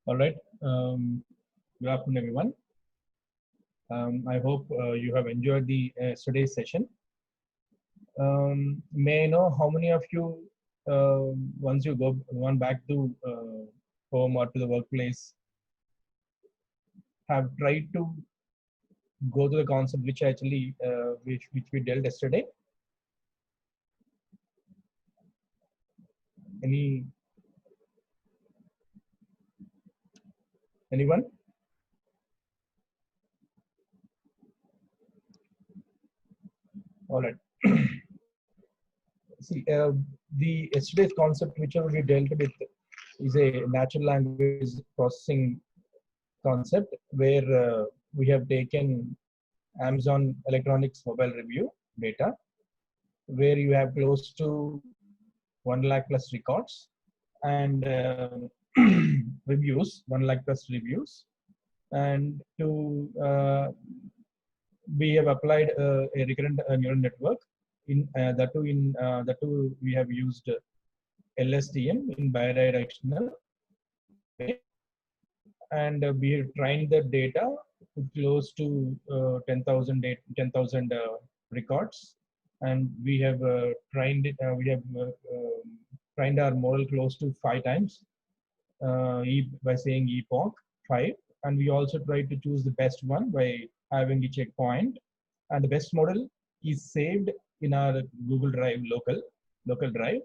All right. Good afternoon, everyone. I hope you have enjoyed the today's session. May I know how many of you, once you go back to home or to the workplace, have tried to go to the concept which actually which we dealt yesterday? Anyone? All right. See, the yesterday's concept which we dealt with is a natural language processing concept where we have taken Amazon Electronics Mobile Review data, where you have close to 1 lakh plus records and reviews, 1 lakh plus reviews. And to we have applied a recurrent neural network. In that too we have used LSTM in bidirectional way, and we have trained the data close to 10,000 records, and we have trained it. We have trained our model close to 5 times by saying epoch 5, and we also tried to choose the best one by having the checkpoint, and the best model is saved in our Google Drive local drive.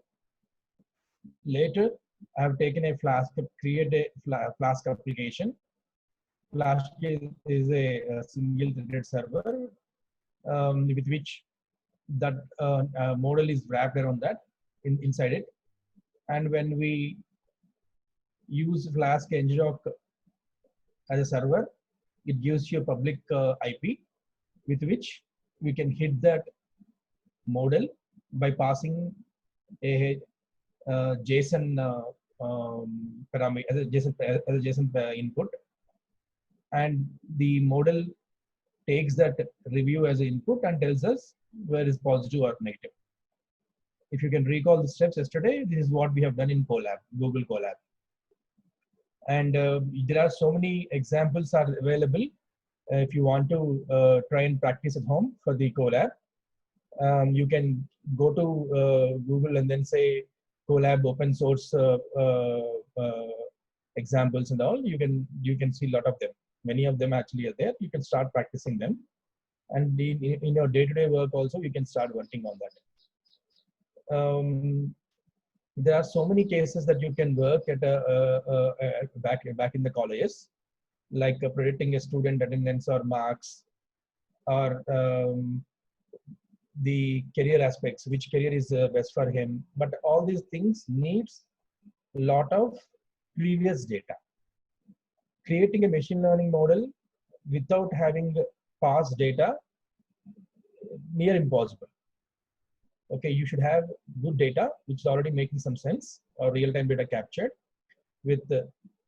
Later, I have taken a Flask, created a Flask application. Flask is a single-threaded server with which that model is wrapped around that inside it. And when we use Flask ngrok as a server, it gives you a public IP with which we can hit that model by passing a JSON parameter as a JSON input, and the model takes that review as an input and tells us where is positive or negative. If you can recall the steps yesterday, this is what we have done in Colab, Google Colab. And there are so many examples are available if you want to try and practice at home for the Colab. You can go to Google and then say Colab open source examples and all. You can see a lot of them. Many of them actually are there. You can start practicing them, and in your day-to-day work also you can start working on that. There are so many cases that you can work at back in the colleges, like predicting a student attendance or marks, or the career aspects, which career is best for him. But all these things needs a lot of previous data. Creating a machine learning model without having past data, near impossible. Okay, you should have good data, which is already making some sense, or real-time data captured with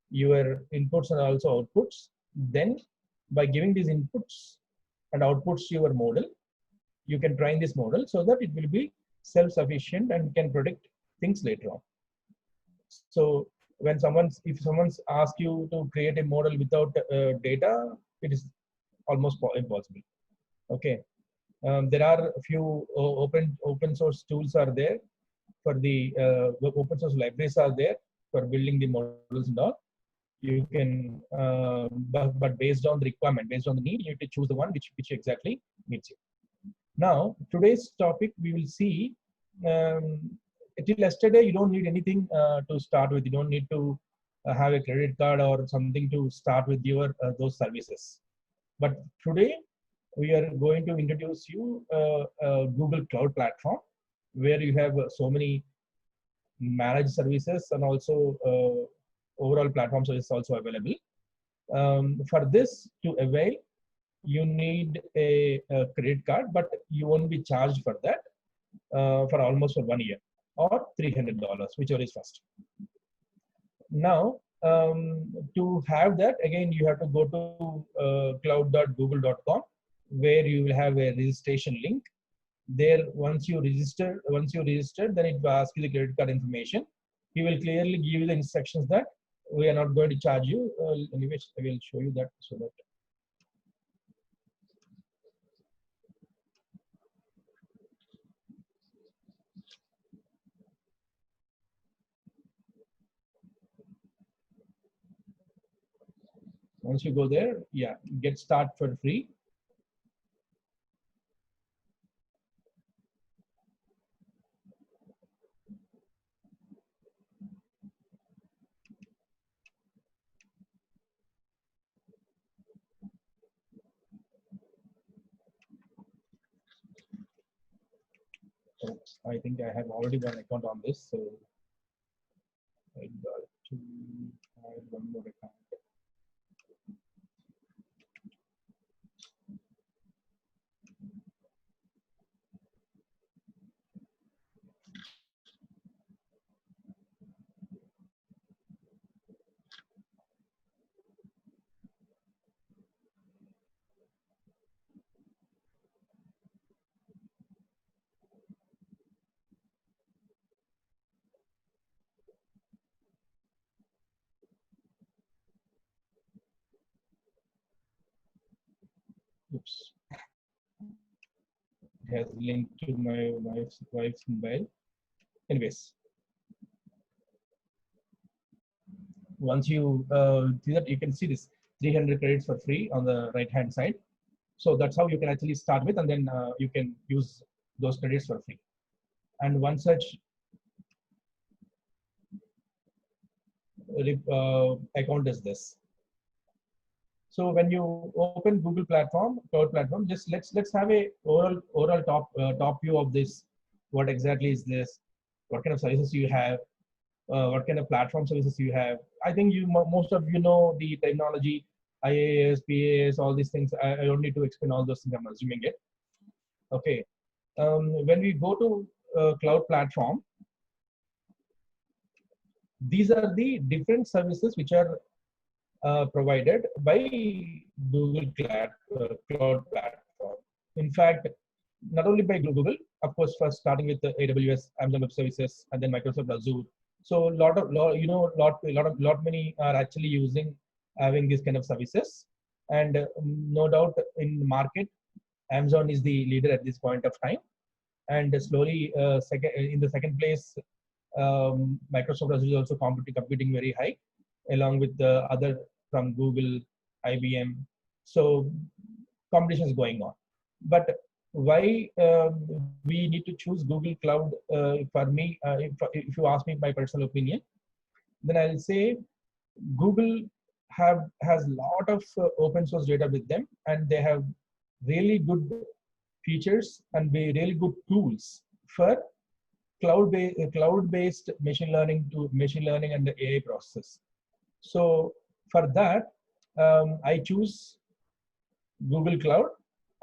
your inputs and also outputs. Then by giving these inputs and outputs to your model, you can train this model so that it will be self-sufficient and can predict things later on. So when if someone's asked you to create a model without data, it is almost impossible. Okay. There are a few open source tools are there for the open source libraries are there for building the models and all. You can, but based on the requirement, based on the need, you have to choose the one which exactly meets you. Now, today's topic we will see. Till yesterday, you don't need anything to start with. You don't need to have a credit card or something to start with your those services. But today, we are going to introduce you Google Cloud Platform, where you have so many managed services and also overall platform services also available. For this to avail, you need a credit card, but you won't be charged for that for almost for 1 year, or $300, whichever is first. Now, to have that, again, you have to go to cloud.google.com, where you will have a registration link. There, once you register, then it will ask you the credit card information. He will clearly give you the instructions that we are not going to charge you. Anyways, I will show you that so that. Once you go there, yeah, get start for free. I think I have already one account on this, so I got to add one more account. Oops. It has linked to my wife's mobile. Anyways, once you see that, you can see this 300 credits for free on the right hand side. So that's how you can actually start with, and then you can use those credits for free. And one such account is this. So when you open Google platform, cloud platform, just let's have a overall top view of this. What exactly is this? What kind of services you have? What kind of platform services you have? I think most of you know the technology, IaaS, PaaS, all these things. I don't need to explain all those things. I'm assuming it. Okay. When we go to cloud platform, these are the different services which are provided by Google Cloud Platform. In fact, not only by Google, of course, first starting with the AWS, Amazon Web Services, and then Microsoft Azure. So lot many are actually having these kind of services, and no doubt in the market, Amazon is the leader at this point of time, and slowly in the second place, Microsoft Azure is also competing very high, along with the other from Google, IBM. So competition is going on. But why we need to choose Google Cloud? For me, if you ask me my personal opinion, then I'll say Google has a lot of open source data with them, and they have really good features and really good tools for cloud-based machine learning and the AI process. So for that, I choose Google Cloud.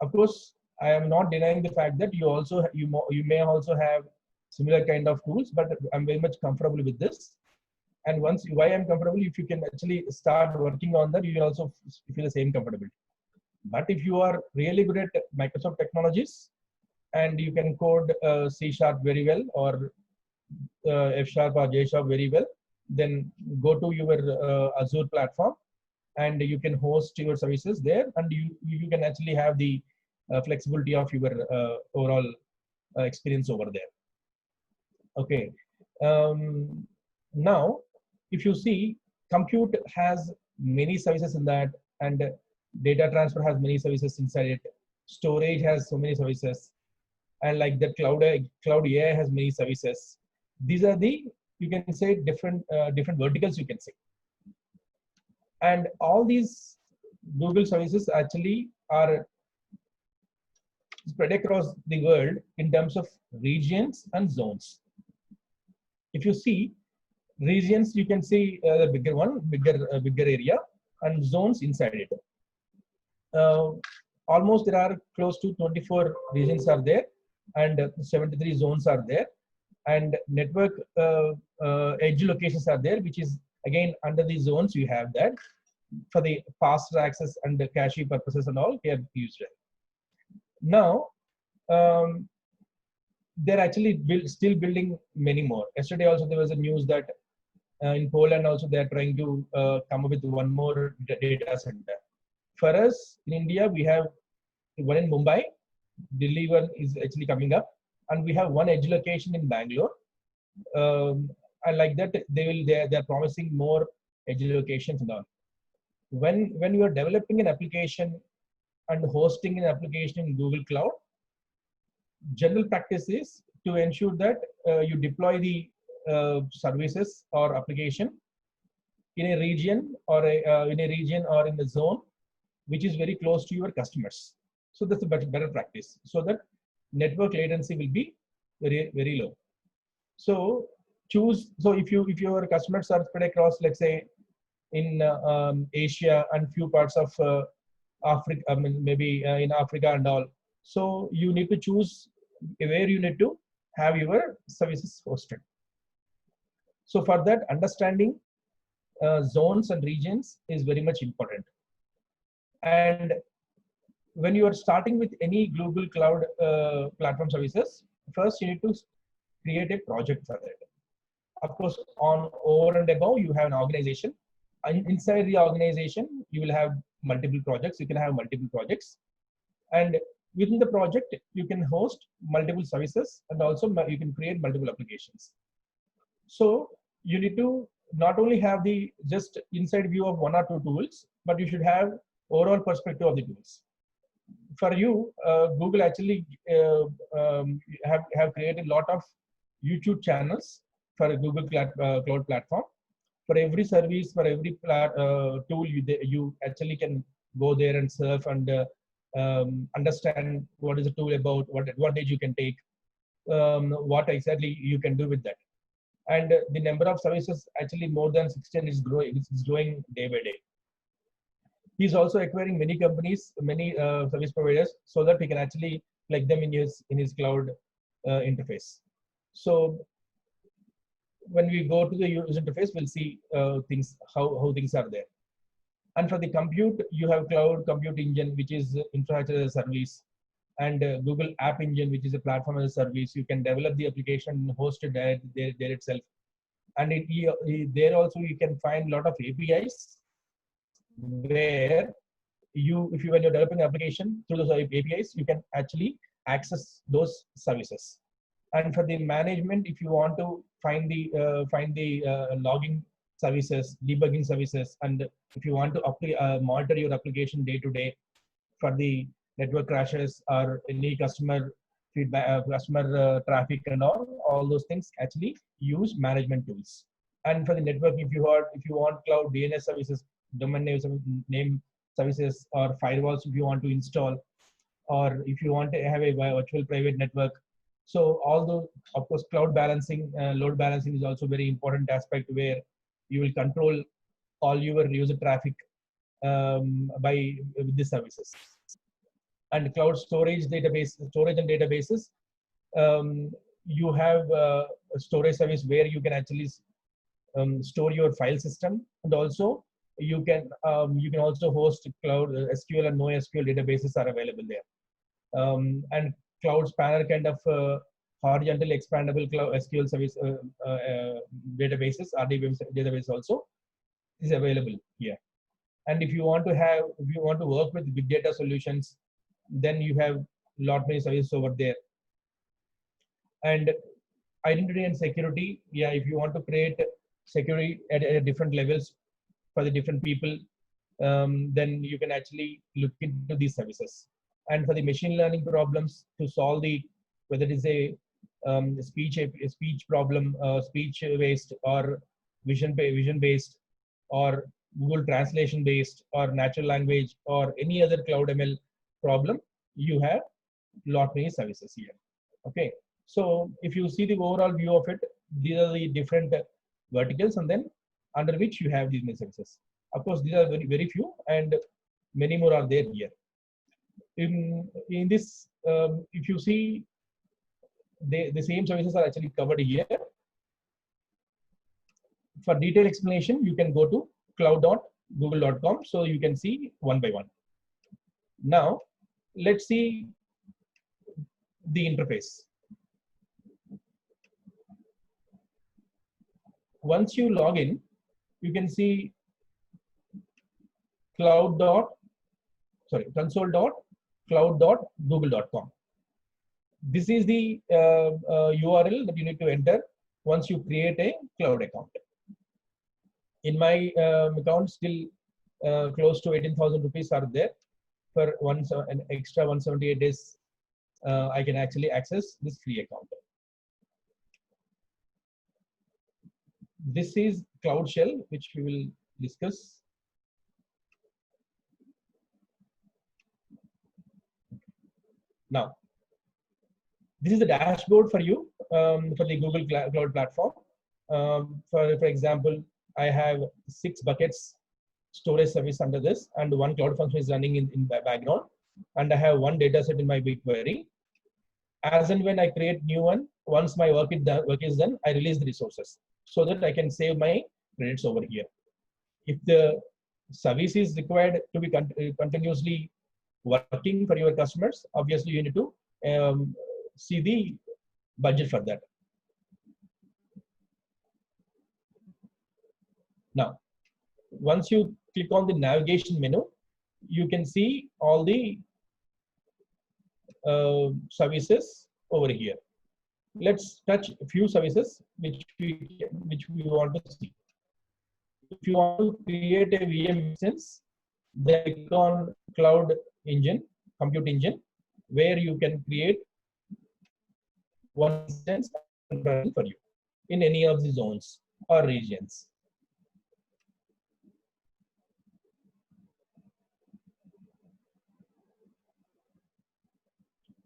Of course, I am not denying the fact that you may also have similar kind of tools, but I'm very much comfortable with this. And why I'm comfortable, if you can actually start working on that, you will also feel the same comfortability. But if you are really good at Microsoft technologies and you can code C# very well, or F# or J# very well, then go to your Azure platform and you can host your services there, and you can actually have the flexibility of your overall experience over there. Okay. Now, if you see, compute has many services in that, and data transfer has many services inside it. Storage has so many services, and like the cloud AI has many services. These are the, you can say, different verticals, you can say. And all these Google services actually are spread across the world in terms of regions and zones. If you see regions, you can see the bigger area, and zones inside it. Almost there are close to 24 regions are there, and 73 zones are there, and network edge locations are there, which is again under the zones. You have that for the faster access and the cache purposes and all here used. Now they're actually still building many more. Yesterday also there was a news that In Poland also, they are trying to come up with one more data center. For us in India, we have one in Mumbai, Delhi one is actually coming up, and we have one edge location in Bangalore. And like that, they're promising more edge locations and all. When you are developing an application and hosting an application in Google Cloud, general practice is to ensure that you deploy the services or application in a region or in a zone which is very close to your customers. So that's a better practice, so that network latency will be very low. So if your customers are spread across, let's say, in Asia and few parts of Africa, maybe in Africa and all. So you need to choose where you need to have your services hosted. So for that, understanding zones and regions is very much important. And when you are starting with any Google Cloud platform services, first you need to create a project for that. Of course, on over and above, you have an organization. And inside the organization, you will have multiple projects. You can have multiple projects. And within the project, you can host multiple services, and also you can create multiple applications. So you need to not only have the just inside view of one or two tools, but you should have overall perspective of the tools. For you, Google actually have created a lot of YouTube channels for a Google Cloud platform. For every service, for every tool, you actually can go there and surf and understand what is the tool about, what advantage you can take, what exactly you can do with that. And the number of services, actually more than 16, is growing. It's growing day by day. He's also acquiring many companies, many service providers, so that he can actually plug them in his cloud interface. So when we go to the user interface, we'll see things how things are there. And for the compute, you have Cloud Compute Engine, which is infrastructure as a service, and Google App Engine, which is a platform as a service. You can develop the application, host it there itself. And there also you can find a lot of APIs where when you're developing an application through those APIs, you can actually access those services. And for the management, if you want to find the logging services, debugging services, and if you want to monitor your application day to day for the network crashes or any customer feedback, customer traffic and all those things, actually use management tools. And for the network, if you want cloud DNS services, domain name services, or firewalls if you want to install, or if you want to have a virtual private network. So although, of course, cloud balancing, load balancing is also very important aspect, where you will control all your user traffic with the services. And cloud storage and databases, you have a storage service where you can actually store your file system, and also you can also host cloud SQL and NoSQL databases are available there. And Cloud Spanner kind of horizontal expandable cloud SQL service databases, RDBMS database also is available here. And if you want to work with big data solutions, then you have lot many services over there. And identity and security, if you want to create security at different levels for the different people, then you can actually look into these services. And for the machine learning problems, to solve whether it is a speech problem, speech based, or vision based, or Google Translation based, or natural language, or any other cloud ML problem, you have lot many services here. Okay, so if you see the overall view of it, these are the different verticals, and then under which you have these many services. Of course, these are very few, and many more are there here. In this, if you see, the same services are actually covered here. For detailed explanation, you can go to cloud.google.com, so you can see one by one. Now, let's see the interface. once you log in, you can see console.cloud.google.com. This is the URL that you need to enter once you create a cloud account. In my account, still close to 18,000 rupees are there. For an extra 178 days, I can actually access this free account. This is Cloud Shell, which we will discuss. Now, this is the dashboard for you for the Google Cloud Platform. For example, I have 6 buckets storage service under this, and 1 cloud function is running in the background, and I have 1 data set in my BigQuery. As and when I create new one, once my work is done, I release the resources so that I can save my credits over here. If the service is required to be continuously working for your customers, obviously you need to see the budget for that. Now, once you click on the navigation menu, you can see all the services over here. Let's touch a few services which we want to see. If you want to create a VM instance, then click on Cloud Engine, Compute Engine, where you can create one instance for you in any of the zones or regions.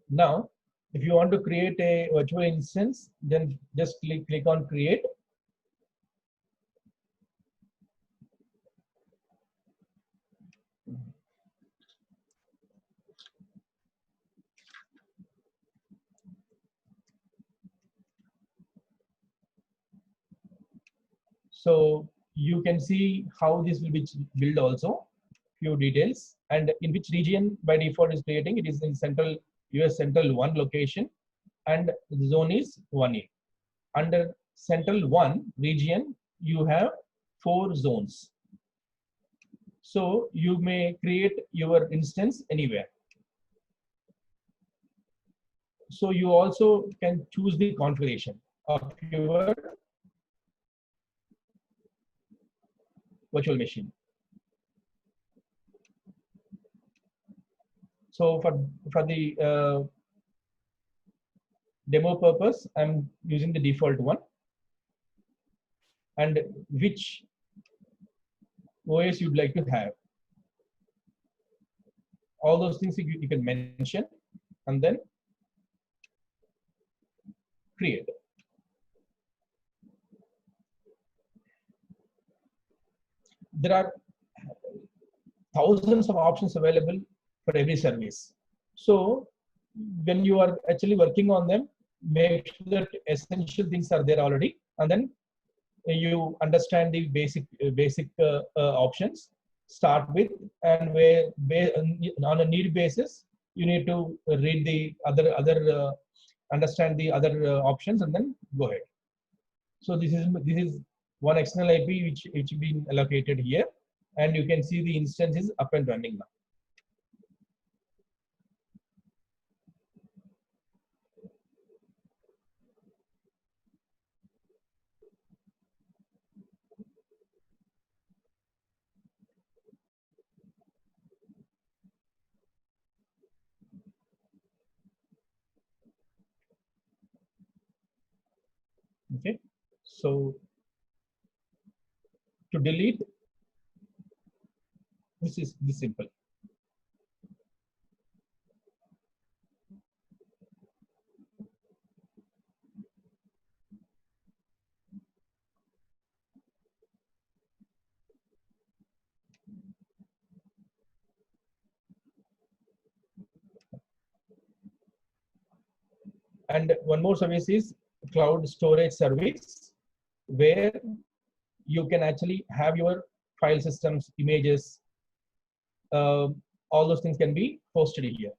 Now, if you want to create a virtual instance, then just click on Create. So you can see how this will be built also, few details, and in which region by default is creating. It is in central US Central 1 location, and the zone is 1A. Under Central 1 region, you have 4 zones. So you may create your instance anywhere. So you also can choose the configuration of your virtual machine. So for the demo purpose, I'm using the default one. And which OS you'd like to have. All those things you can mention and then create. There are thousands of options available for every service. So when you are actually working on them, make sure that essential things are there already, and then you understand the basic options. Start with, and where on a need basis, you need to read the understand the other options, and then go ahead. So this is one external IP which been allocated here, and you can see the instance is up and running now. Okay, so to delete, this is this simple. And one more service is cloud storage service, where you can actually have your file systems, images, all those things can be hosted here.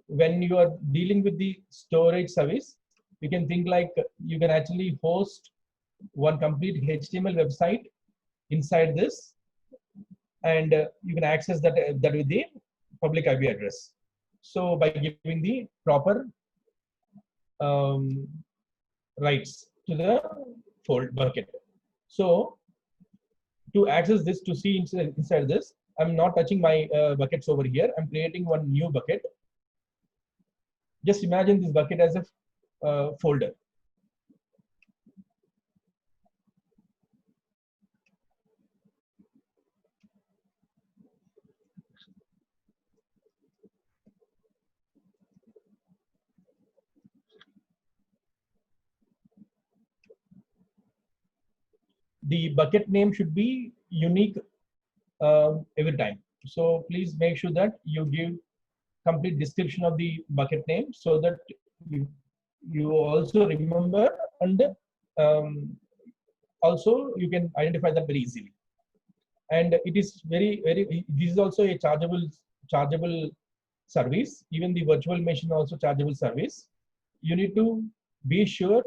When you are dealing with the storage service, you can think like you can actually host one complete HTML website inside this, and you can access that with the public IP address. So by giving the proper um, rights to the fold bucket. So to access this, to see inside this, I'm not touching my buckets over here. I'm creating one new bucket. Just imagine this bucket as a folder. The bucket name should be unique every time. So please make sure that you give complete description of the bucket name so that you also remember, and also you can identify that very easily. And it is very, this is also a chargeable service. Even the virtual machine also chargeable service. You need to be sure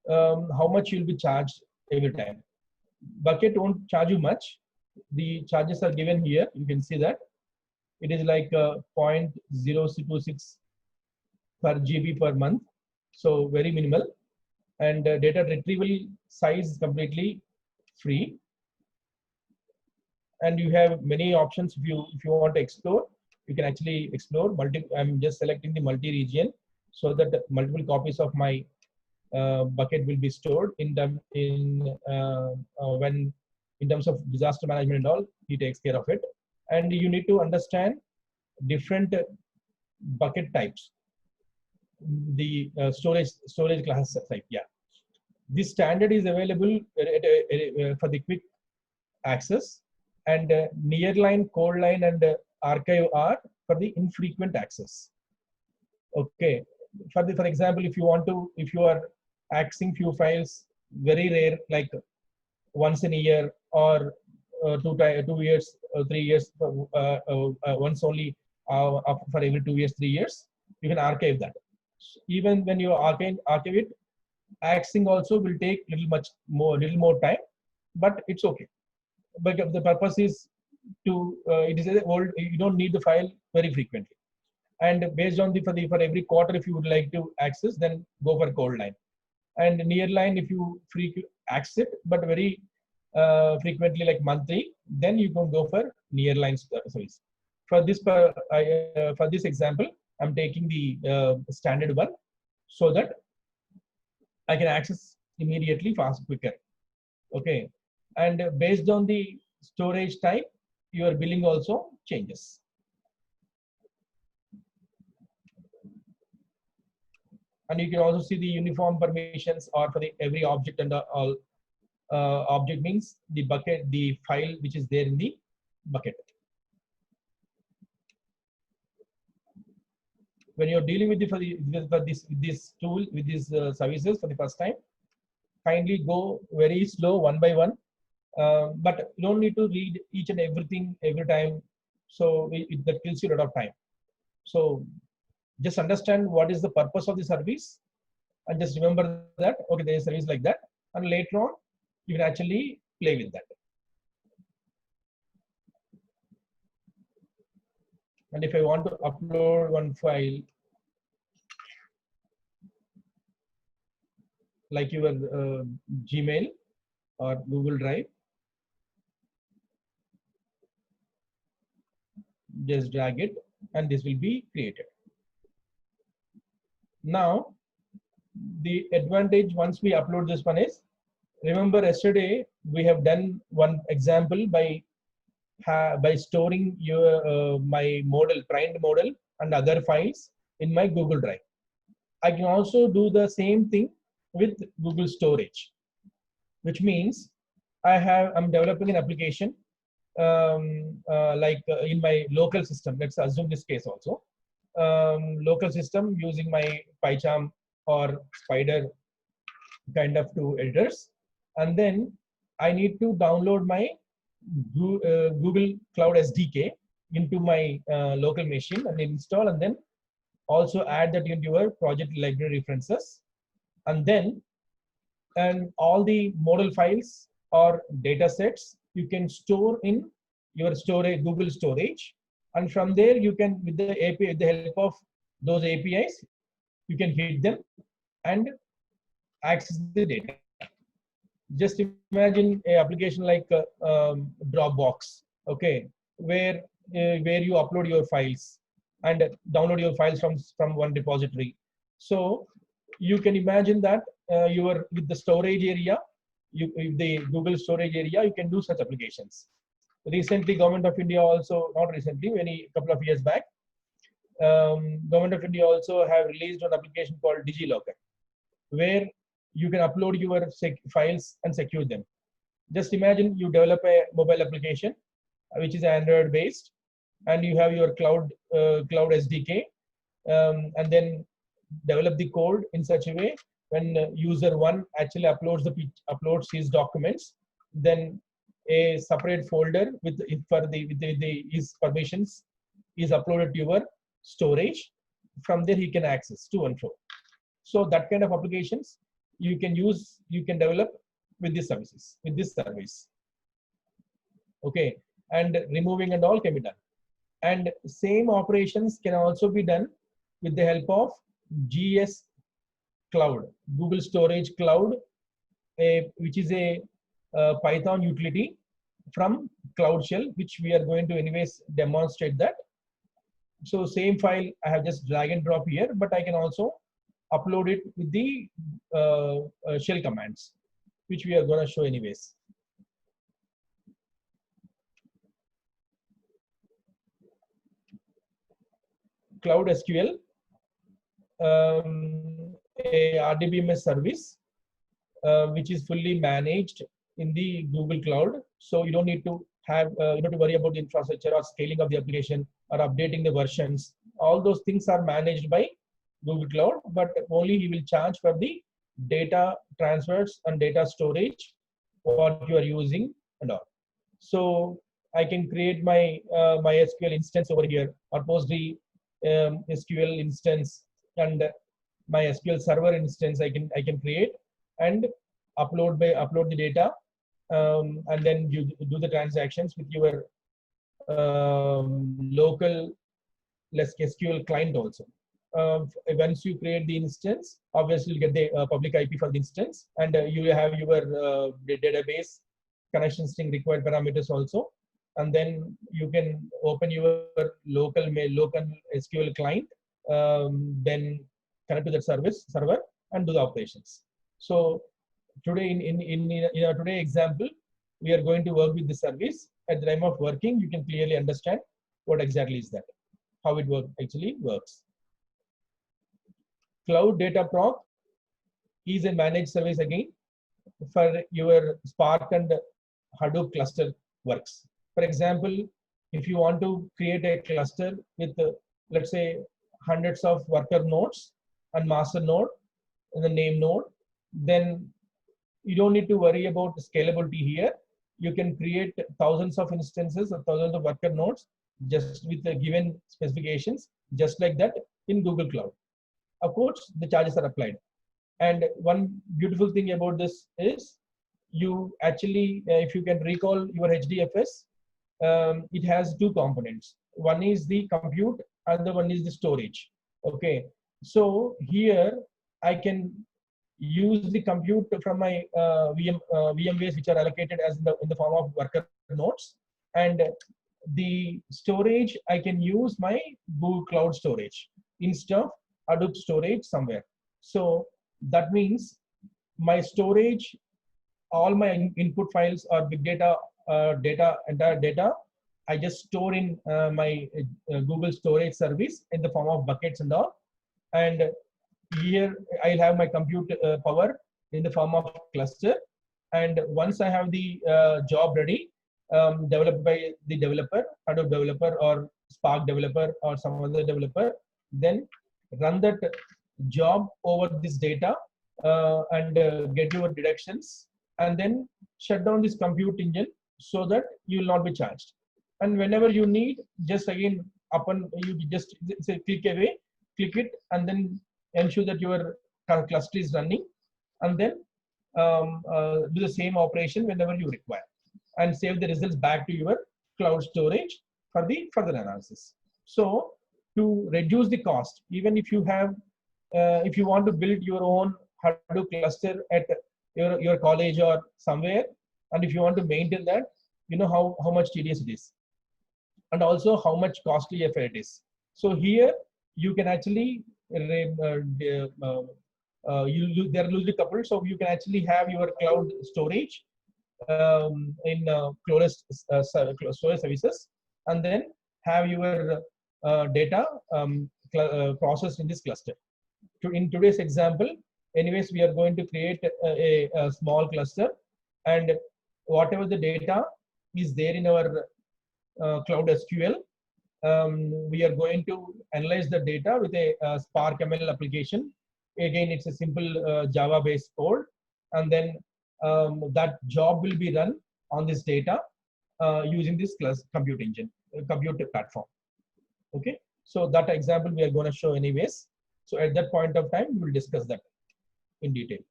how much you'll be charged every time. Bucket won't charge you much. The charges are given here. You can see that it is like 0.026 per GB per month. So very minimal. And data retrieval size is completely free. And you have many options. If you want to explore, you can actually explore I'm just selecting the multi-region so that multiple copies of my bucket will be stored in terms of disaster management and all. He takes care of it. And you need to understand different bucket types, the storage class type. Yeah, this standard is available for the quick access, and nearline, cold line, and archive are for the infrequent access. Okay, for example, if you are accessing few files very rare, like once in a year, or 2 years, 3 years, once only for every 2 years, 3 years, you can archive that. Even when you archive it, accessing also will take little more time, but it's okay. But the purpose is to it is old. You don't need the file very frequently. And based on for every quarter, if you would like to access, then go for cold line. And nearline, if you access it, but very frequently, like monthly, then you can go for nearline service. For this example, I'm taking the standard one so that I can access immediately, quicker. Okay, and based on the storage type, your billing also changes. And you can also see the uniform permissions, or for every object, and all object means the bucket, the file which is there in the bucket. When you're dealing with this tool, with these services for the first time, kindly go very slow, one by one. But you don't need to read each and everything every time. So that kills you a lot of time. So just understand what is the purpose of the service, and just remember that, okay, there is a service like that, and later on you can actually play with that. And if I want to upload one file, like your Gmail or Google Drive, just drag it, and this will be created. Now, the advantage once we upload this one is, remember yesterday we have done one example by storing your my model, trained model, and other files in my Google Drive. I can also do the same thing with Google Storage, which means I'm developing an application in my local system. Let's assume this case also. Local system using my PyCharm or Spider kind of two editors, and then I need to download my Google Cloud SDK into my local machine and install, and then also add that into your project library references, and then and all the model files or data sets you can store in your storage, Google storage, and from there you can, with the API, with the help of those APIs, you can hit them and access the data. Just imagine a application like Dropbox, okay, where you upload your files and download your files from one repository. So you can imagine that you are with the storage area, with the Google storage area, you can do such applications. Recently, Government of India also, not recently, many couple of years back, Government of India also have released an application called DigiLocker, where you can upload your files and secure them. Just imagine you develop a mobile application which is Android based, and you have your cloud SDK, and then develop the code in such a way when user one actually uploads his documents, then a separate folder with his permissions is uploaded to your storage. From there he can access to and fro. So that kind of applications you can develop with these services, with this service. Okay, and removing and all can be done. And same operations can also be done with the help of GS Cloud, Google Storage Cloud, which is a Python utility from Cloud Shell, which we are going to anyways demonstrate that. So same file I have just drag and drop here, but I can also upload it with the shell commands, which we are going to show anyways. Cloud SQL, a RDBMS service, which is fully managed in the Google Cloud. So you don't need to have you don't have to worry about the infrastructure or scaling of the application or updating the versions. All those things are managed by Google Cloud, but only he will charge for the data transfers and data storage, what you are using and all. So I can create my MySQL instance over here, or Postgre SQL instance, and my SQL server instance I can create and upload the data, and then you do the transactions with your local SQL client also. Once you create the instance, obviously you get the public IP for the instance, and you have your database connection string required parameters also, and then you can open your local SQL client, then connect to that server and do the operations. So today in our today example, we are going to work with the service. At the time of working, you can clearly understand what exactly is that, how it actually works. Cloud Data Proc is a managed service again for your Spark and Hadoop cluster works. For example, if you want to create a cluster with let's say hundreds of worker nodes and master node and the name node, then you don't need to worry about the scalability here. You can create thousands of instances or thousands of worker nodes just with the given specifications, just like that in Google Cloud. Of course, the charges are applied. And one beautiful thing about this is you actually, if you can recall your HDFS, it has two components. One is the compute, and the one is the storage. Okay, so here I can use the compute from my VMwares, which are allocated as in the form of worker nodes, and the storage I can use my Google Cloud storage instead of Hadoop storage somewhere. So that means my storage, all my input files or big data, entire data, I just store in my Google storage service in the form of buckets and all. And here I'll have my compute power in the form of cluster. And once I have the job ready, developed by the developer, Hadoop developer or Spark developer or some other developer, then run that job over this data and get your deductions, and then shut down this compute engine so that you will not be charged. And whenever you need, just again you just say click away, click it, and then ensure that your cluster is running, and then do the same operation whenever you require, and save the results back to your cloud storage for the further analysis. So to reduce the cost, even if you have, if you want to build your own Hadoop cluster at your college or somewhere, and if you want to maintain that, you know how much tedious it is, and also how much costly affair it is. So here you can actually they're loosely coupled, so you can actually have your cloud storage in storage services, and then have your data processed in this cluster. In today's example, anyways, we are going to create a small cluster, and whatever the data is there in our Cloud SQL, we are going to analyze the data with a Spark ML application. Again, it's a simple Java-based code, and then that job will be run on this data using this compute engine, compute platform. Okay, so that example we are going to show anyways. So at that point of time, we will discuss that in detail,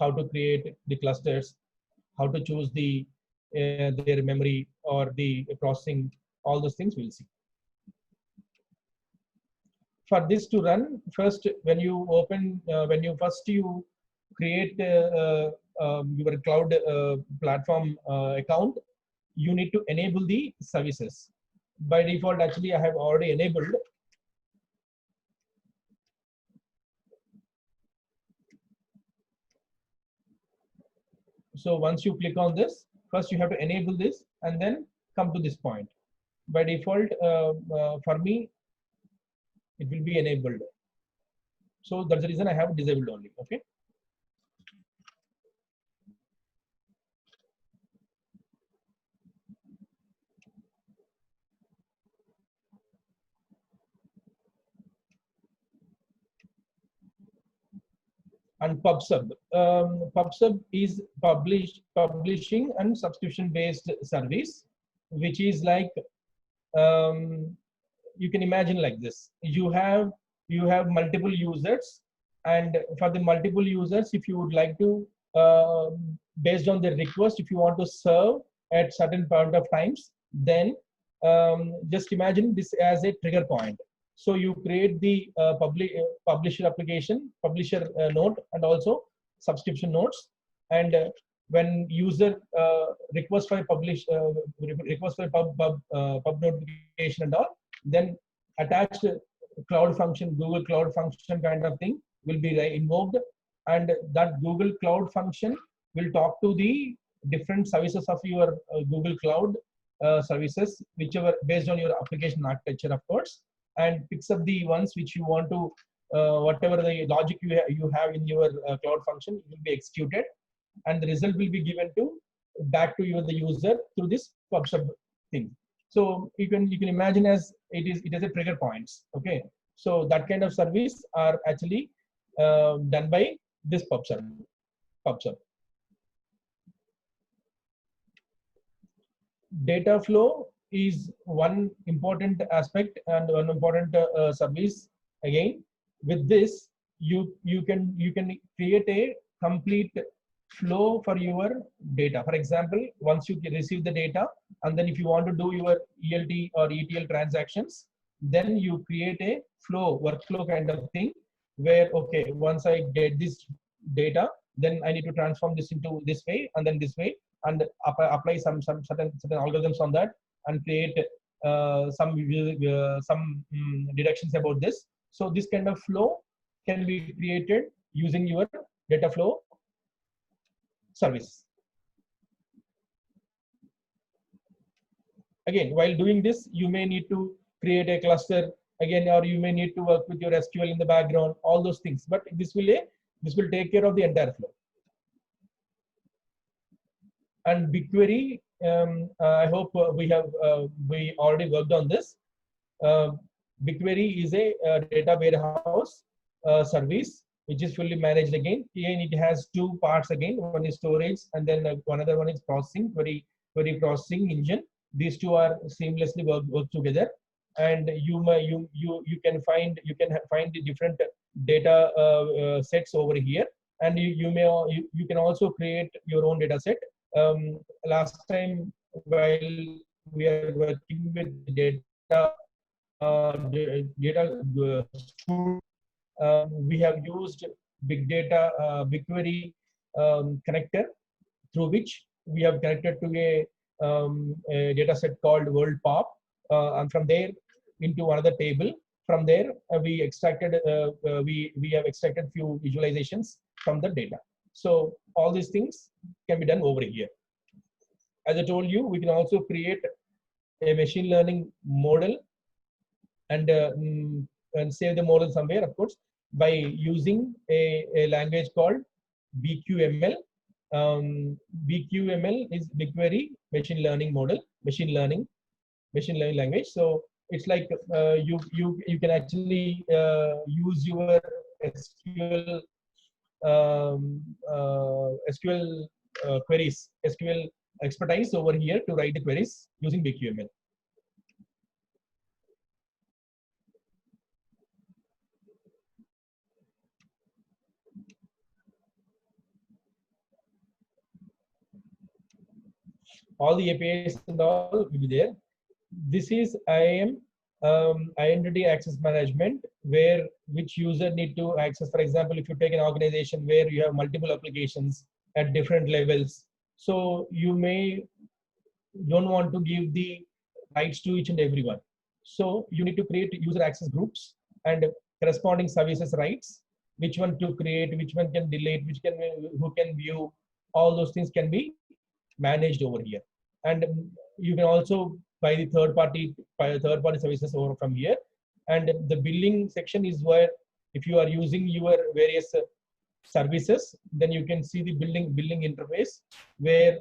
how to create the clusters, how to choose the their memory or the processing, all those things we'll see. For this to run, first when you open, you create your cloud platform account, you need to enable the services. By default, actually, I have already enabled. So once you click on this, first you have to enable this and then come to this point. By default, for me, it will be enabled. So that's the reason I have disabled only. Okay. And PubSub. PubSub is publishing and subscription-based service, which is like, you can imagine like this. You have multiple users, and for the multiple users, if you would like to, based on the request, if you want to serve at certain point of times, then just imagine this as a trigger point. So you create the publisher application, publisher node, and also subscription nodes. And when user request for pub notification and all, then attached cloud function, Google Cloud function kind of thing will be invoked, and that Google Cloud function will talk to the different services of your Google Cloud services, whichever based on your application architecture, of course, and picks up the ones which you want to, whatever the logic you have in your cloud function will be executed, and the result will be given to back to the user through this PubSub thing. So you can imagine as it is a trigger points. Okay, so that kind of service are actually done by this PubSub. Data flow is one important aspect and one important service. Again, with this, you can create a complete flow for your data. For example, once you receive the data, and then if you want to do your ELT or ETL transactions, then you create a flow, workflow kind of thing, where, okay, once I get this data, then I need to transform this into this way and then this way, and apply some certain algorithms on that, and create some deductions about this. So this kind of flow can be created using your data flow service. Again, while doing this, you may need to create a cluster again, or you may need to work with your SQL in the background, all those things. But this will take care of the entire flow. And BigQuery, I hope we already worked on this. BigQuery is a data warehouse service which is fully managed. Again, it has two parts. Again, one is storage, and then another one is processing, query processing engine. These two are seamlessly work together, and you can find the different data sets over here. and you can also create your own data set. Last time while we are working with data stool, we have used big data BigQuery connector, through which we have connected to a data set called world pop, and from there into another table. From there we have extracted few visualizations from the data. So all these things can be done over here. As I told you, we can also create a machine learning model and save the model somewhere, of course, by using a language called BQML. BQML is BigQuery machine learning model, machine learning language. So it's like you can actually use your SQL SQL queries, SQL expertise over here to write the queries using BQML. All the APIs and all will be there. This is IAM, identity access management, where which user need to access. For example, if you take an organization where you have multiple applications at different levels, so you don't want to give the rights to each and everyone. So you need to create user access groups and corresponding services rights, which one to create, which one can delete, who can view. All those things can be managed over here. And you can also buy the third party services over from here. And the billing section is where, if you are using your various services, then you can see the billing interface, where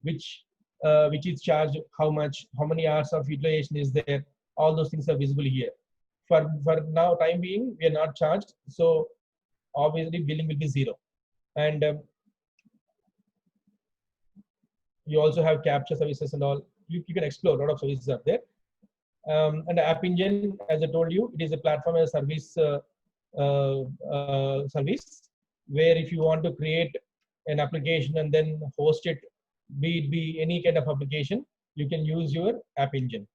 which is charged, how much, how many hours of utilization is there. All those things are visible here. For now time being, we are not charged, so obviously billing will be zero. And you also have capture services and all. You can explore a lot of services up there. And App Engine, as I told you, it is a platform as a service service, where if you want to create an application and then host it, be it be any kind of application, you can use your App Engine.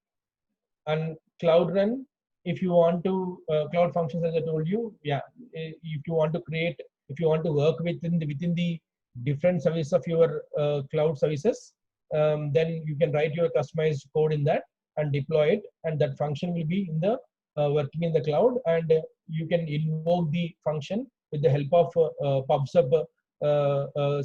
And Cloud Run, if you want to Cloud Functions, as I told you, yeah, if you want to work within the different services of your cloud services, then you can write your customized code in that and deploy it, and that function will be in the working in the cloud, and you can invoke the function with the help of PubSub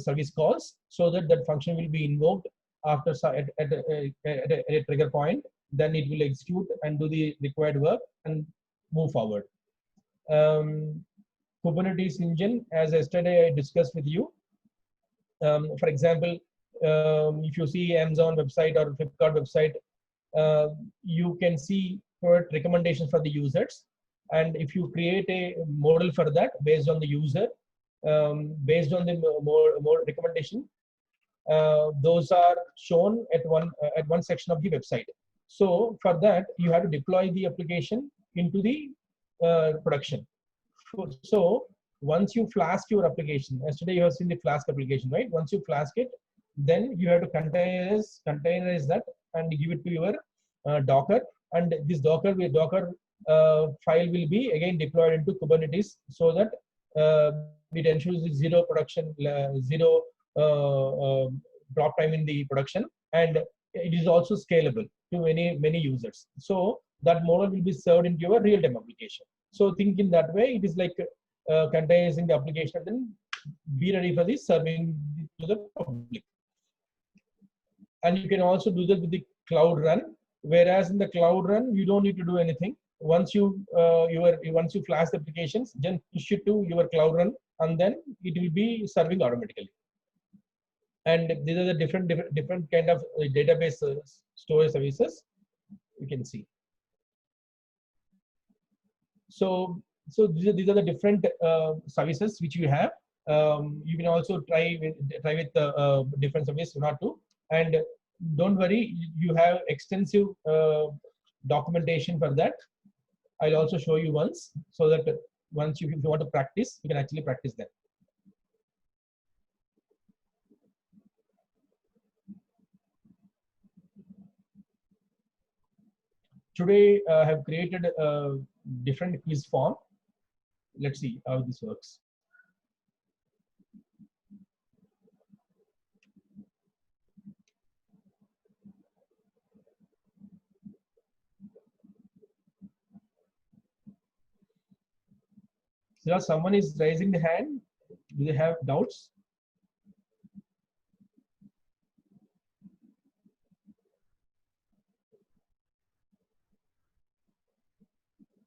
service calls, so that function will be invoked after at a trigger point. Then it will execute and do the required work and move forward. Kubernetes engine, as yesterday I discussed with you. For example, if you see Amazon website or Flipkart website, you can see recommendations for the users. And if you create a model for that based on the user, based on the more recommendation, those are shown at one section of the website. So for that, you have to deploy the application into the production. So once you Flask your application, yesterday you have seen the Flask application, right? Once you Flask it, then you have to containerize that and give it to your Docker. And this Docker file will be again deployed into Kubernetes, so that it ensures zero production, zero drop time in the production, and it is also scalable to many users. So that model will be served into your real-time application. So think in that way. It is like containerizing the application and then be ready for this serving to the public. And you can also do that with the Cloud Run. Whereas in the Cloud Run, you don't need to do anything. Once you flash the applications, then push it to your Cloud Run, and then it will be serving automatically. And these are the different kind of database storage services you can see. So these are the different services which you have. You can also try with different services, not to. And don't worry, you have extensive documentation for that. I'll also show you once, so that if you want to practice, you can actually practice that. today I have created a different quiz form. Let's see how this works. So someone is raising the hand. Do they have doubts?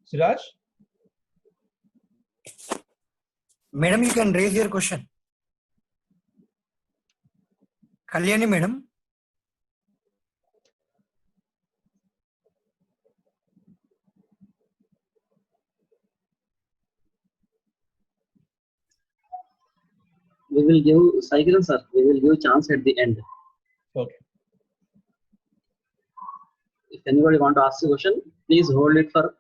Siraj? Madam, you can raise your question. Kalyani, madam. We will give cycle, sir. We will give chance at the end. Okay. If anybody want to ask a question, please hold it for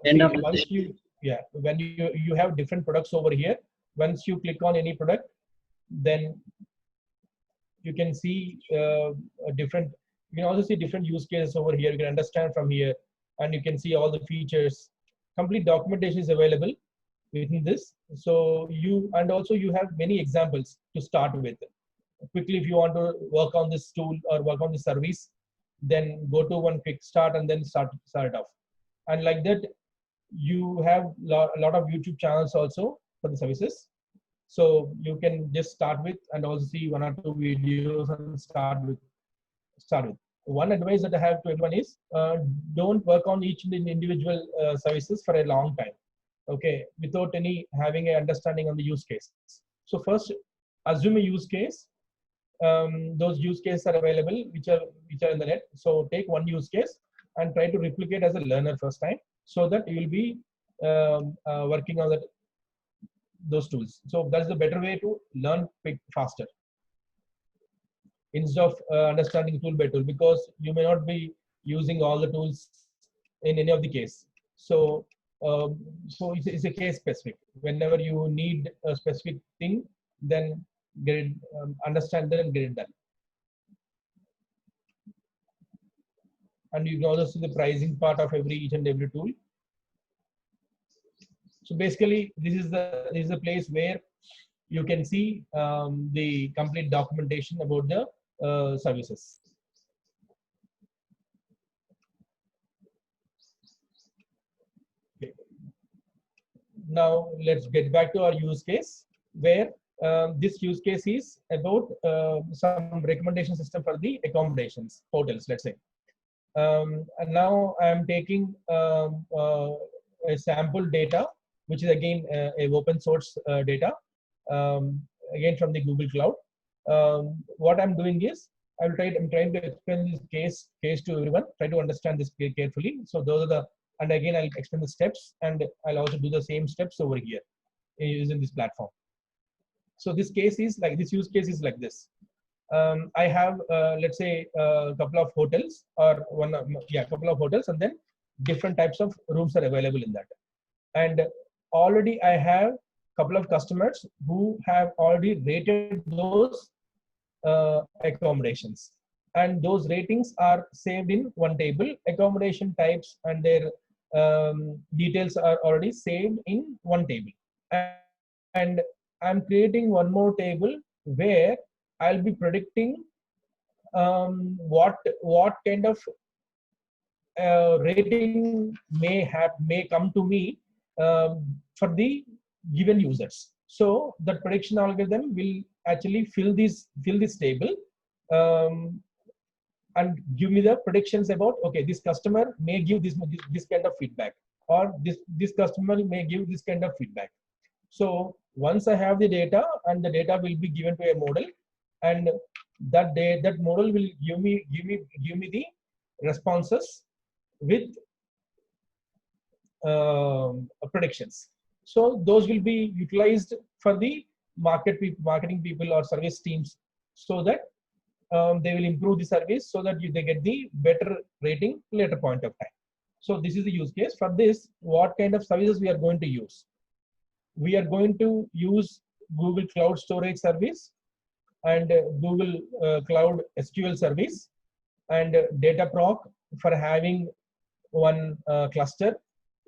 end of the Once you, yeah, when you have different products over here, once you click on any product, then you can see a different, you can also see different use cases over here. You can understand from here, and you can see all the features. Complete documentation is available within this. So you, and also you have many examples to start with. Quickly, if you want to work on this tool or work on the service, then go to one quick start and then start it off. And like that, you have a lot of YouTube channels also for the services. So you can just start with and also see one or two videos and start with. One advice that I have to everyone is don't work on each individual services for a long time. Okay, without any having an understanding on the use case. So first, assume a use case. Those use cases are available, which are in the net. So take one use case and try to replicate as a learner first time, so that you will be working on those tools. So that's the better way to learn faster, instead of understanding tool by tool, because you may not be using all the tools in any of the case. So it's a case specific. Whenever you need a specific thing, then get it, understand that and get it done. And you can also see the pricing part of each and every tool. So basically, this is the place where you can see the complete documentation about the services. Okay. Now let's get back to our use case, where this use case is about some recommendation system for the accommodations, hotels, let's say. And now I'm taking a sample data, which is again a open source data, again from the Google Cloud. What I'm doing is I'm trying to explain this case to everyone. Try to understand this carefully. So those are the, and again I'll explain the steps, and I'll also do the same steps over here using this platform. So this case is like, this use case is like this. I have let's say a couple of hotels, or couple of hotels, and then different types of rooms are available in that. And already I have a couple of customers who have already rated those accommodations, and those ratings are saved in one table. Accommodation types and their details are already saved in one table. And I'm creating one more table where I'll be predicting what kind of rating may come to me for the given users. So the prediction algorithm will actually fill this table and give me the predictions about, okay, this customer may give this kind of feedback, or this customer may give this kind of feedback. So once I have the data, and the data will be given to a model, and that model will give me the responses with predictions. So those will be utilized for the marketing people or service teams, so that they will improve the service, so that they get the better rating later point of time. So this is the use case. For this, what kind of services we are going to use? We are going to use Google Cloud Storage Service and Google Cloud SQL Service, and Dataproc for having one cluster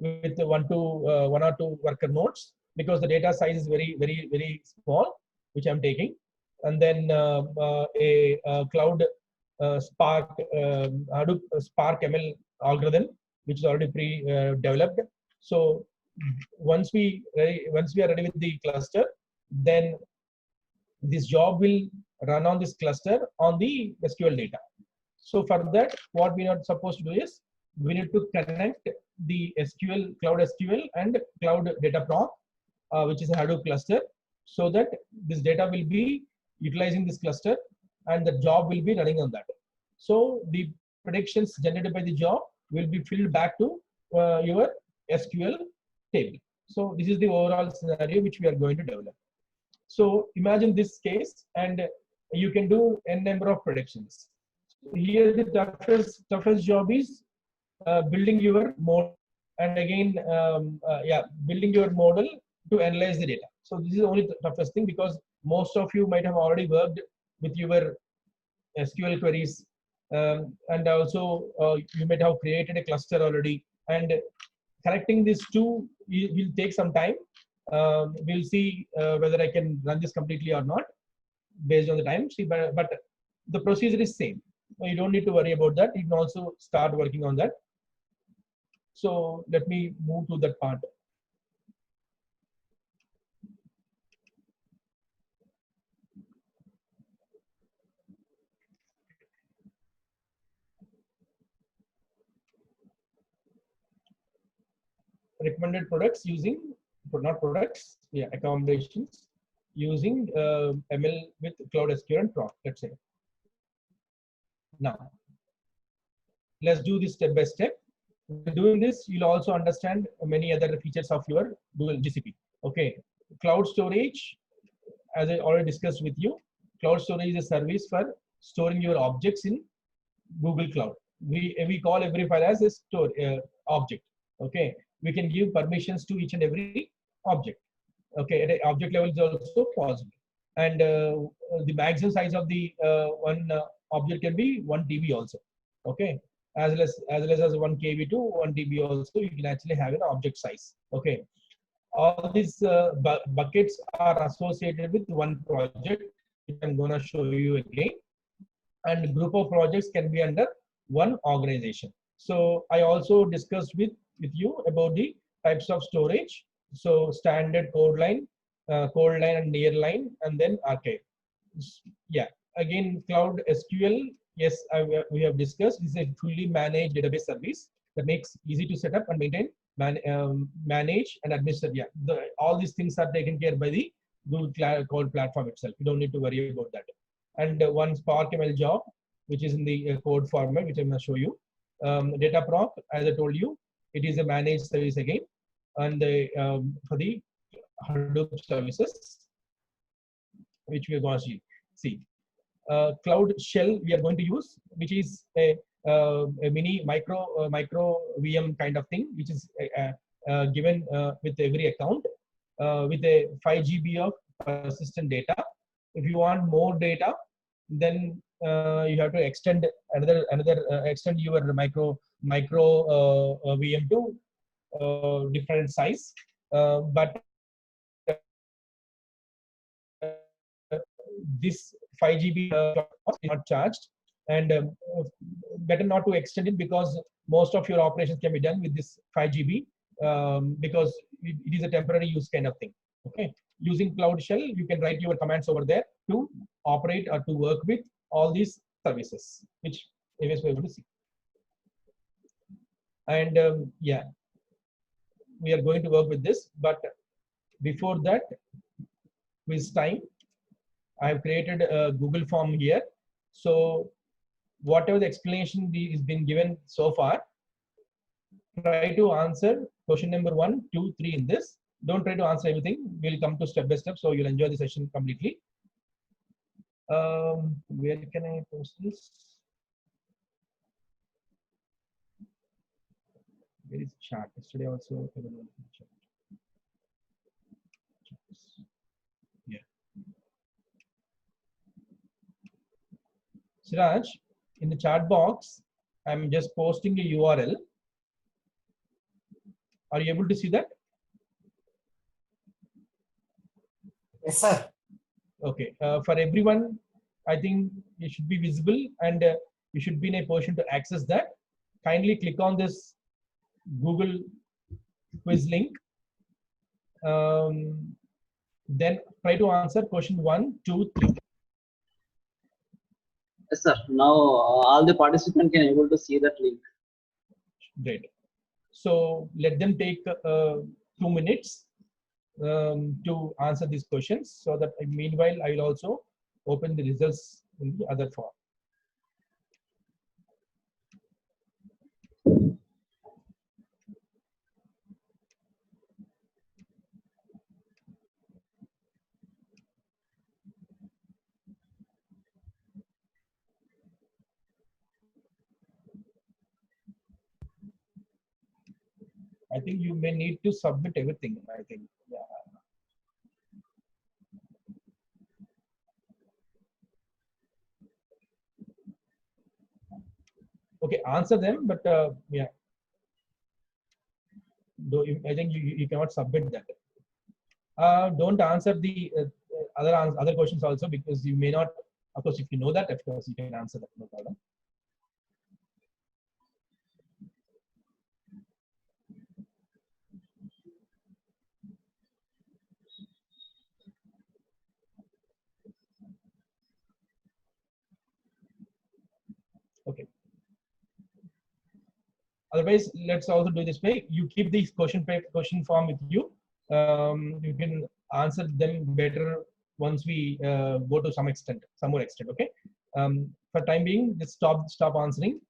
with one or two worker nodes, because the data size is very small, which I'm taking, and then a cloud Spark Hadoop Spark ML algorithm, which is already pre-developed. So once we are ready with the cluster, then this job will run on this cluster on the SQL data. So for that, what we are supposed to do is we need to connect the SQL, Cloud SQL and Cloud Data Proc, which is a Hadoop cluster, so that this data will be utilizing this cluster and the job will be running on that. So the predictions generated by the job will be filled back to your SQL table. So this is the overall scenario which we are going to develop. So imagine this case, and you can do n number of predictions. Here the toughest job is building your model, and again building your model to analyze the data. So this is only the toughest thing, because most of you might have already worked with your SQL queries, and also you might have created a cluster already, and connecting these two will take some time. We'll see whether I can run this completely or not based on the time. See, but the procedure is same. You don't need to worry about that. You can also start working on that. So let me move to that part. Recommended products using, not products, yeah, accommodations using ML with Cloud SQL and Proc, let's say. Now, let's do this step by step. Doing this, you'll also understand many other features of your Google GCP. Okay, cloud storage, as I already discussed with you, cloud storage is a service for storing your objects in Google Cloud. We call every file as a store object. Okay, we can give permissions to each and every object. Okay, at an object level is also possible, and the maximum size of the one object can be 1 TB also. Okay, as well as 1 KB to 1 TB also, you can actually have an object size. Okay, all these buckets are associated with one project, which I'm gonna show you again, and group of projects can be under one organization. So I also discussed with you about the types of storage. So standard code line and nearline, and then archive. Yeah, again, Cloud SQL, yes, we have discussed. This is a fully managed database service that makes easy to set up and maintain, manage and administer. Yeah, all these things are taken care by the Google Cloud platform itself. You don't need to worry about that. And one Spark ML job, which is in the code format, which I'm going to show you. Data Proc, as I told you, it is a managed service again, and for the Hadoop services, which we are going to see. Cloud Shell we are going to use, which is a mini micro VM kind of thing, which is given with every account with a 5 GB of persistent data. If you want more data, then you have to extend extend your micro VM to different size, but this 5 GB is not charged, and better not to extend it, because most of your operations can be done with this 5 GB, because it is a temporary use kind of thing. Okay, using Cloud Shell, you can write your commands over there to operate or to work with all these services, which anyways we're able to see. And yeah, we are going to work with this, but before that, quiz time. I have created a Google form here. So whatever the explanation is been given so far, try to answer question number 1, 2, 3 in this. Don't try to answer everything. We'll come to step by step, so you'll enjoy the session completely. Where can I post this? Where is chat? Yesterday also. Yeah. Siraj, in the chat box, I'm just posting a URL. Are you able to see that? Yes, sir. Okay. For everyone, I think it should be visible and you should be in a position to access that. Kindly click on this Google quiz link. Then try to answer question 1, 2, 3. Yes, sir. Now all the participants can able to see that link. Great. So let them take 2 minutes to answer these questions, so that meanwhile I will also open the results in the other form. I think you may need to submit everything. I think. Yeah. Okay, answer them, but yeah. Though I think you cannot submit that. Don't answer the other questions also, because you may not. Of course, if you know that, of course you can answer that. No problem. Okay. Otherwise, let's also do this way. You keep the question form with you. You can answer them better once we go to some more extent. Okay. For time being, just stop answering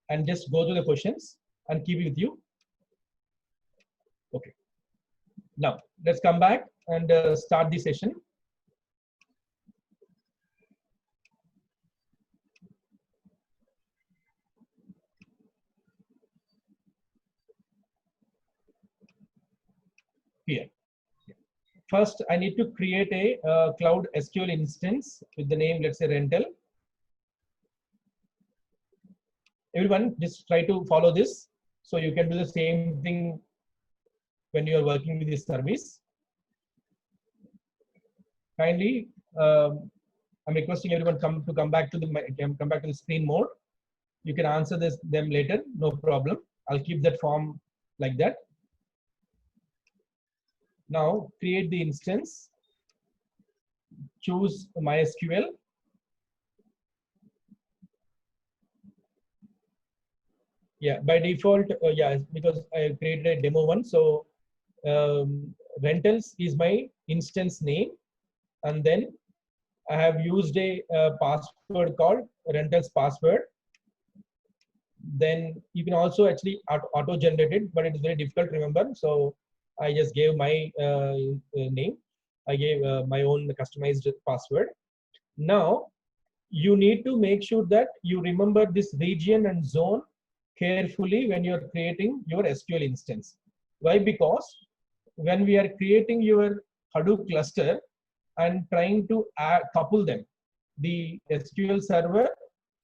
and just go to the questions and keep it with you. Okay. Now let's come back and start the session. Here. First, I need to create a Cloud SQL instance with the name, let's say, rental. Everyone, just try to follow this, so you can do the same thing when you are working with this service. Kindly, I'm requesting everyone come back to the screen mode. You can answer them later, no problem. I'll keep that form like that. Now create the instance. Choose MySQL. Yeah, by default, yeah, because I created a demo one. So rentals is my instance name, and then I have used a password called rentals password. Then you can also actually auto generate it, but it is very difficult to remember. So I just gave my name. I gave my own customized password. Now you need to make sure that you remember this region and zone carefully when you're creating your SQL instance. Why? Because when we are creating your Hadoop cluster and trying to couple them, the SQL server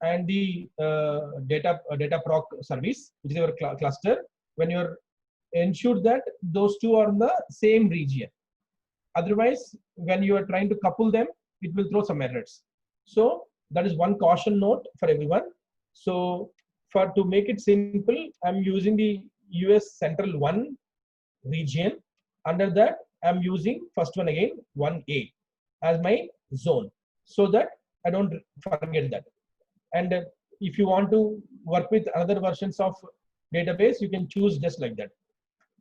and the data proc service, which is your cluster, when you're ensure that those two are in the same region. Otherwise, when you are trying to couple them, it will throw some errors. So that is one caution note for everyone. So to make it simple, I'm using the US Central 1 region. Under that, I'm using first one again, 1A as my zone, so that I don't forget that. And if you want to work with other versions of database, you can choose just like that.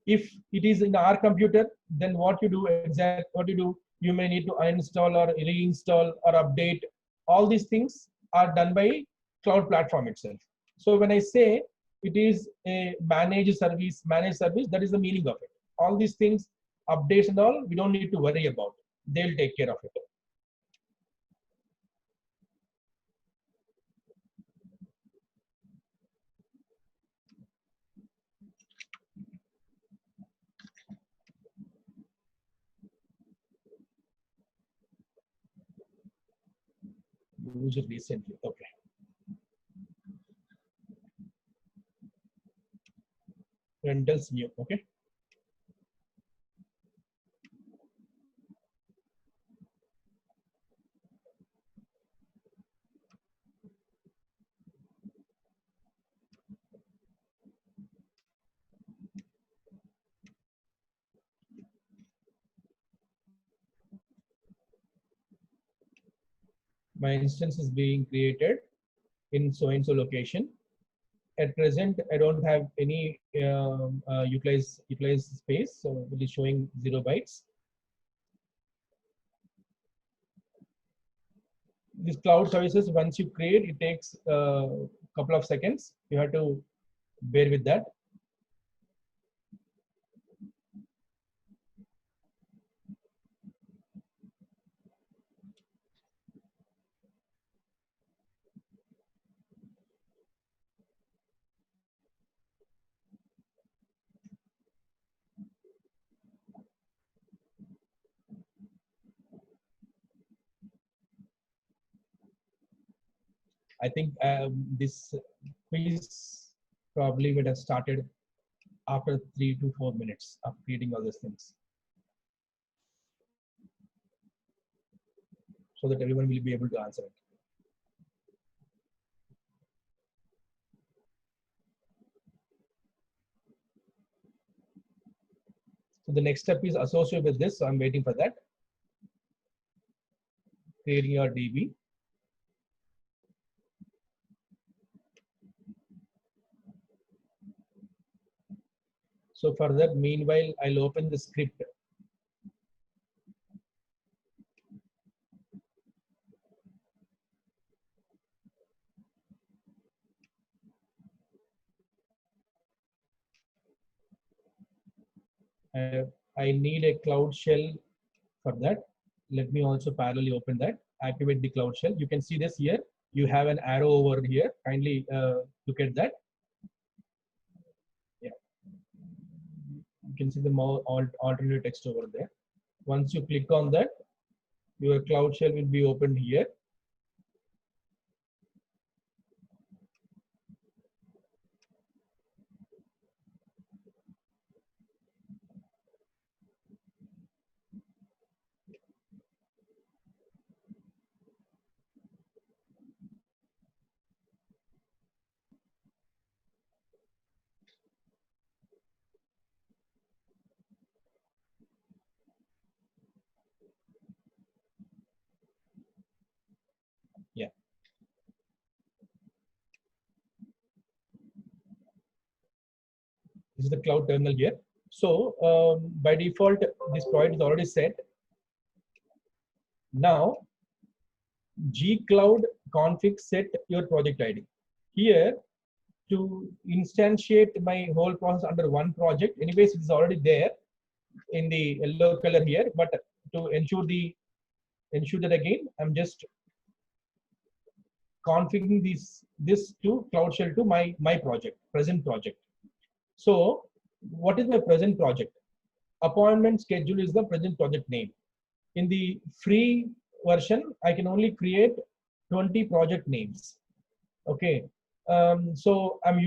If it is in our computer, then what you do, you may need to uninstall or reinstall or update. All these things are done by cloud platform itself. So when I say it is a managed service, that is the meaning of it. All these things, updates and all, we don't need to worry about. They'll take care of it. Use it recently. Okay. rentals new. Okay. My instance is being created in so and so location. At present, I don't have any utilize space, so it is showing 0 bytes. These cloud services, once you create, it takes a couple of seconds. You have to bear with that. I think this quiz probably would have started after 3 to 4 minutes of creating all these things, so that everyone will be able to answer it. So the next step is associated with this. So I'm waiting for that. Creating your DB. So for that, meanwhile, I'll open the script. I need a cloud shell for that. Let me also parallelly open that. Activate the cloud shell. You can see this here. You have an arrow over here. Kindly look at that. Yeah. You can see the more alternative text over there. Once you click on that, your cloud shell will be opened here. Yeah. This is the cloud terminal here. So by default, this project is already set. Now, gcloud config set your project ID. Here, to instantiate my whole process under one project, anyways, it is already there in the yellow color here. But to ensure that again, I'm just configuring this to Cloud Shell to my project, present project. So, what is my present project? Appointment schedule is the present project name. In the free version, I can only create 20 project names. Okay, so I'm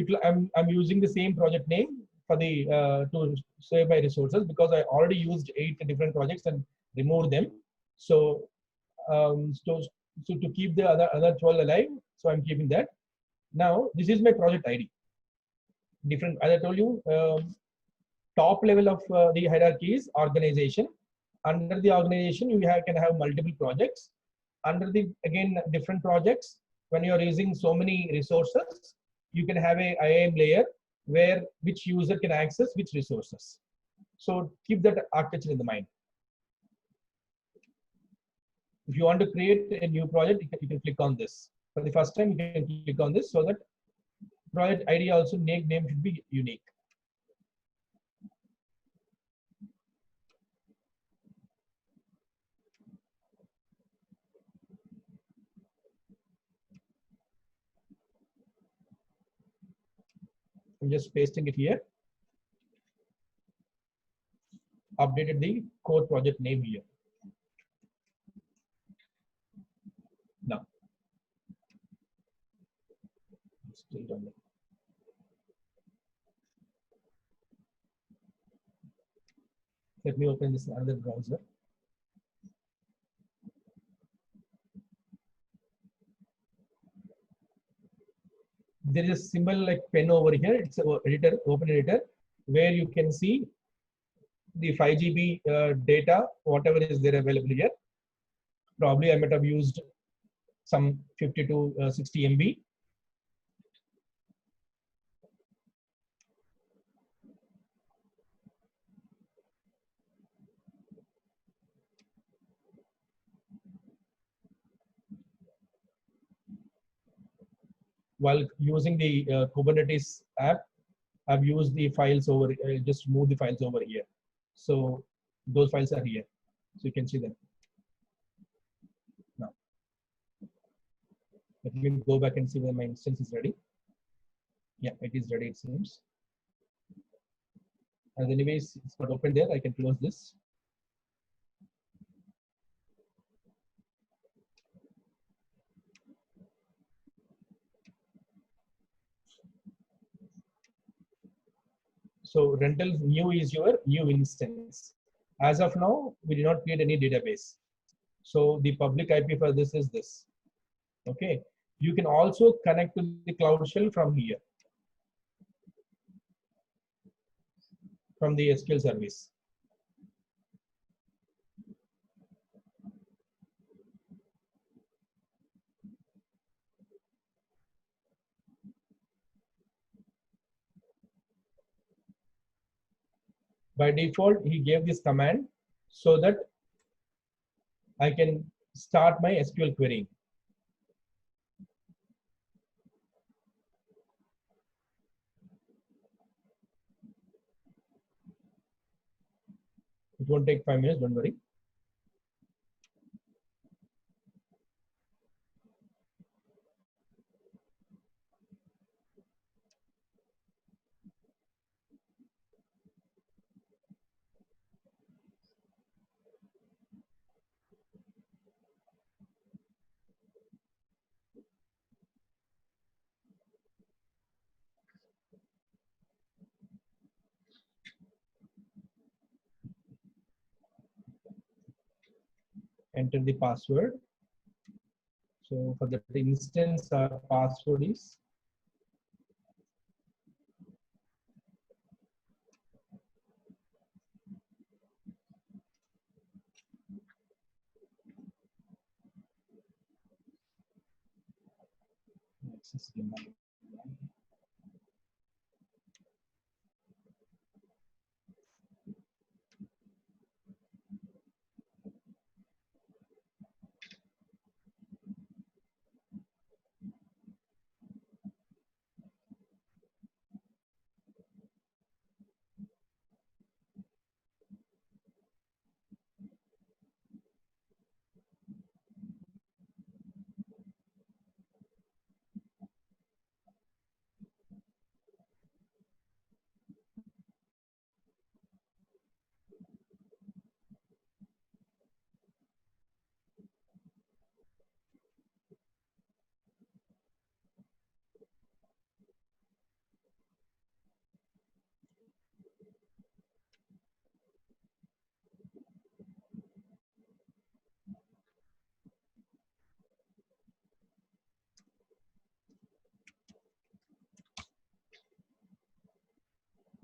using the same project name for the to save my resources, because I already used 8 different projects and removed them. So so to keep the other 12 alive, so I'm keeping that. Now this is my project ID. Different, as I told you, top level of the hierarchy is organization. Under the organization, you can have multiple projects. Under the, again, different projects, when you are using so many resources, you can have a IAM layer where which user can access which resources. So keep that architecture in the mind. If you want to create a new project, you can click on this. For the first time, you can click on this, so that project ID also name should be unique. I'm just pasting it here. Updated the core project name here. Now, still don't know. Let me open this other browser. There is a symbol like pen over here. It's a editor, open editor, where you can see the 5 GB data, whatever is there available here. Probably I might have used some 50 to 60 MB. While using the Kubernetes app, I've used the files over, just move the files over here. So those files are here. So you can see them. Now, let me go back and see whether my instance is ready. Yeah, it is ready, it seems. And anyways, it's not open there. I can close this. So rental new is your new instance. As of now, we did not create any database. So the public IP for this is this. Okay. You can also connect to the Cloud Shell from here, from the SQL service. By default, he gave this command so that I can start my SQL query. It won't take 5 minutes, don't worry. Enter the password. So for the instance, our password is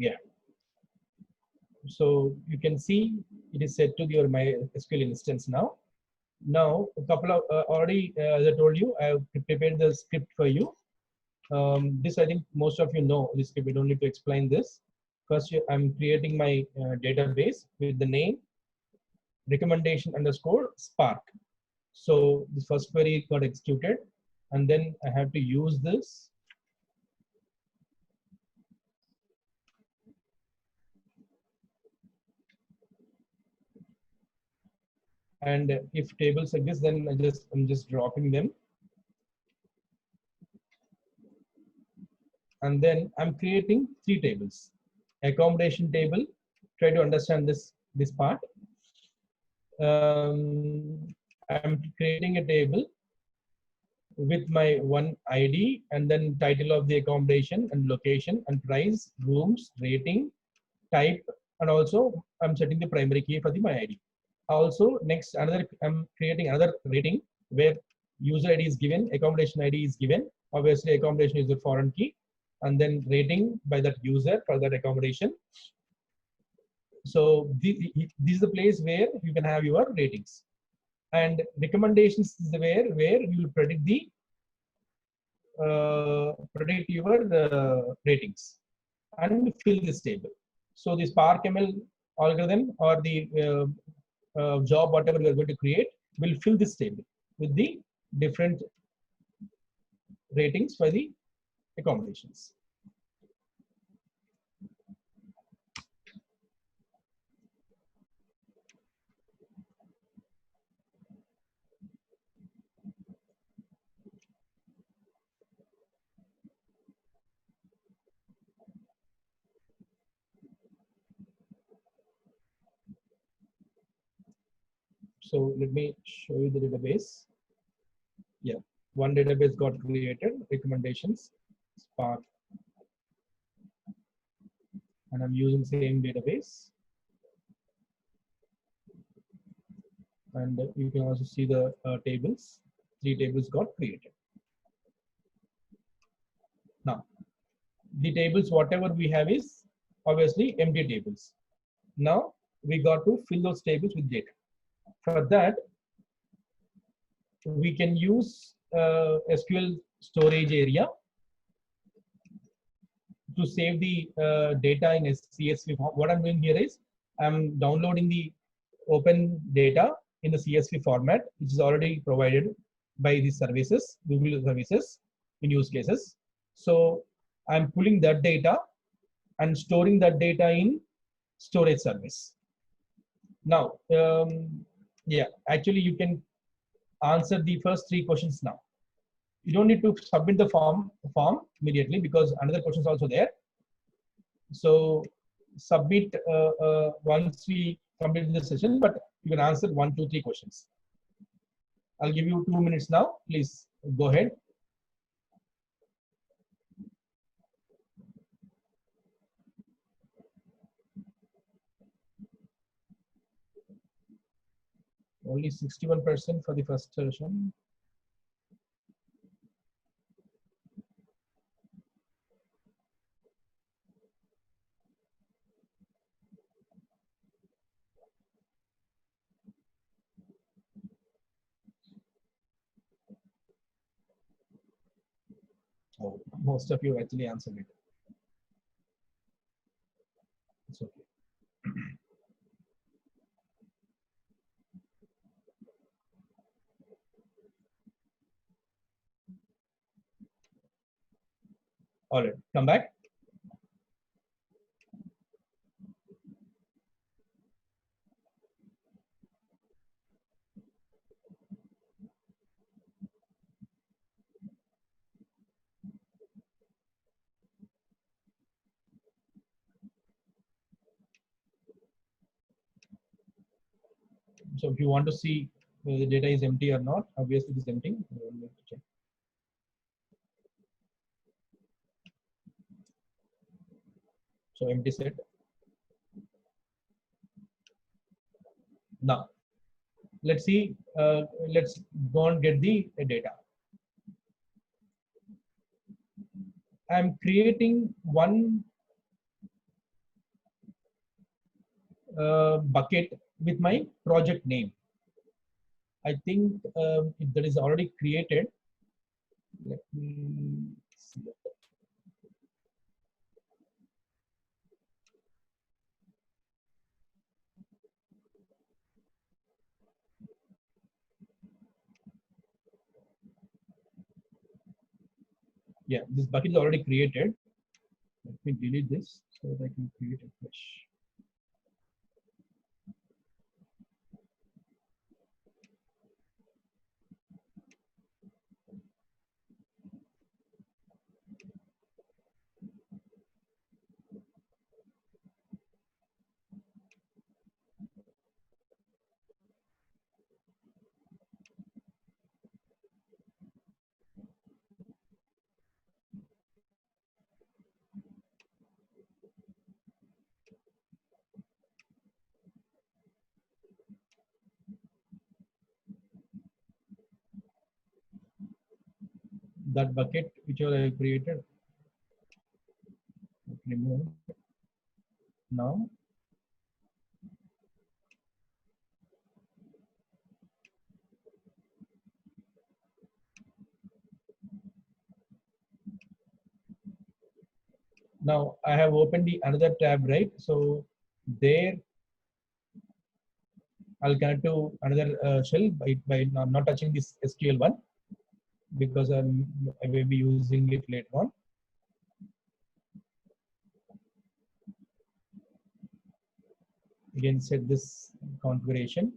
yeah. So you can see it is set to your MySQL instance now. Now, a couple of already, as I told you, I have prepared the script for you. This I think most of you know this script. We don't need to explain this. First, I'm creating my database with the name recommendation underscore Spark. So this first query got executed, and then I have to use this. And if tables exist, then I'm just dropping them. And then I'm creating 3 tables. Accommodation table, try to understand this part. I'm creating a table with my one ID and then title of the accommodation and location and price, rooms, rating, type, and also I'm setting the primary key for the my ID. Also next another I'm creating another rating where user ID is given, accommodation ID is given. Obviously accommodation is the foreign key, and then rating by that user for that accommodation. So this is the place where you can have your ratings, and recommendations is the where you will predict your ratings and fill this table. So the Spark ML algorithm or the job whatever we are going to create will fill this table with the different ratings for the accommodations. So let me show you the database. Yeah, one database got created, recommendations, Spark, and I'm using same database. And you can also see the tables. 3 tables got created. Now, the tables, whatever we have is obviously empty tables. Now, we got to fill those tables with data. For that, we can use SQL storage area to save the data in CSV form. What I'm doing here is I'm downloading the open data in the CSV format, which is already provided by the services, Google services in use cases. So I'm pulling that data and storing that data in storage service. Now, yeah, actually you can answer the first 3 questions now. You don't need to submit the form immediately because another question is also there. So submit once we complete the session, but you can answer 1, 2, 3 questions. I'll give you 2 minutes now. Please go ahead. Only 61% for the first session. Oh, most of you actually answered it. It's okay. All right, come back. So if you want to see whether the data is empty or not, obviously it is empty. You need to check. So empty set. Now, let's see. Let's go and get the data. I'm creating one bucket with my project name. I think if that is already created, let me see that. Yeah, this bucket is already created. Let me delete this so that I can create a fresh. that bucket which I have created, remove. Now I have opened the another tab, right? So there I'll connect to another shell by not touching this SQL one, because I will be using it later on. Again, set this configuration.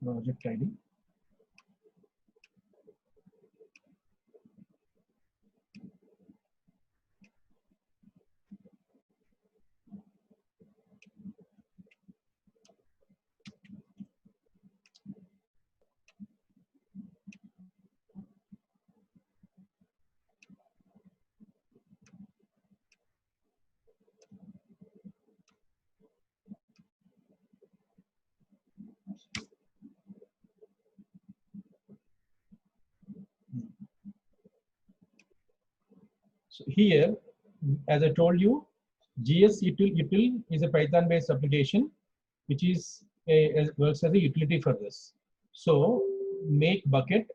Project ID. So here, as I told you, GS util is a Python-based application, which is works as a utility for this. So make bucket.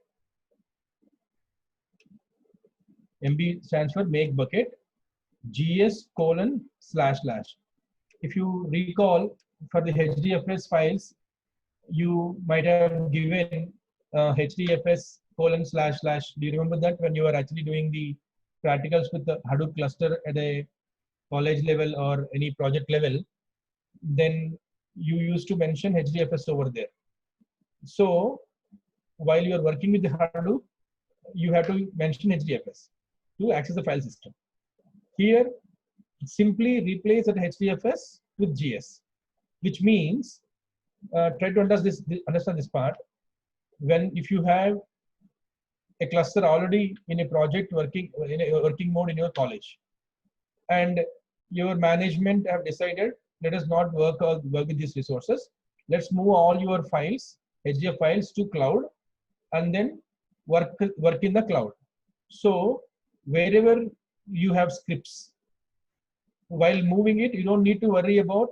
MB stands for make bucket. GS://. If you recall, for the HDFS files, you might have given HDFS://. Do you remember that when you were actually doing the practicals with the Hadoop cluster at a college level or any project level? Then you used to mention HDFS over there. So while you are working with the Hadoop, you have to mention HDFS to access the file system. Here, simply replace that HDFS with GS, which means try to understand this part. If you have a cluster already in a project working in a working mode in your college, and your management have decided, let us not work with these resources. Let's move all your files, HDF files, to cloud, and then work in the cloud. So wherever you have scripts, while moving it, you don't need to worry about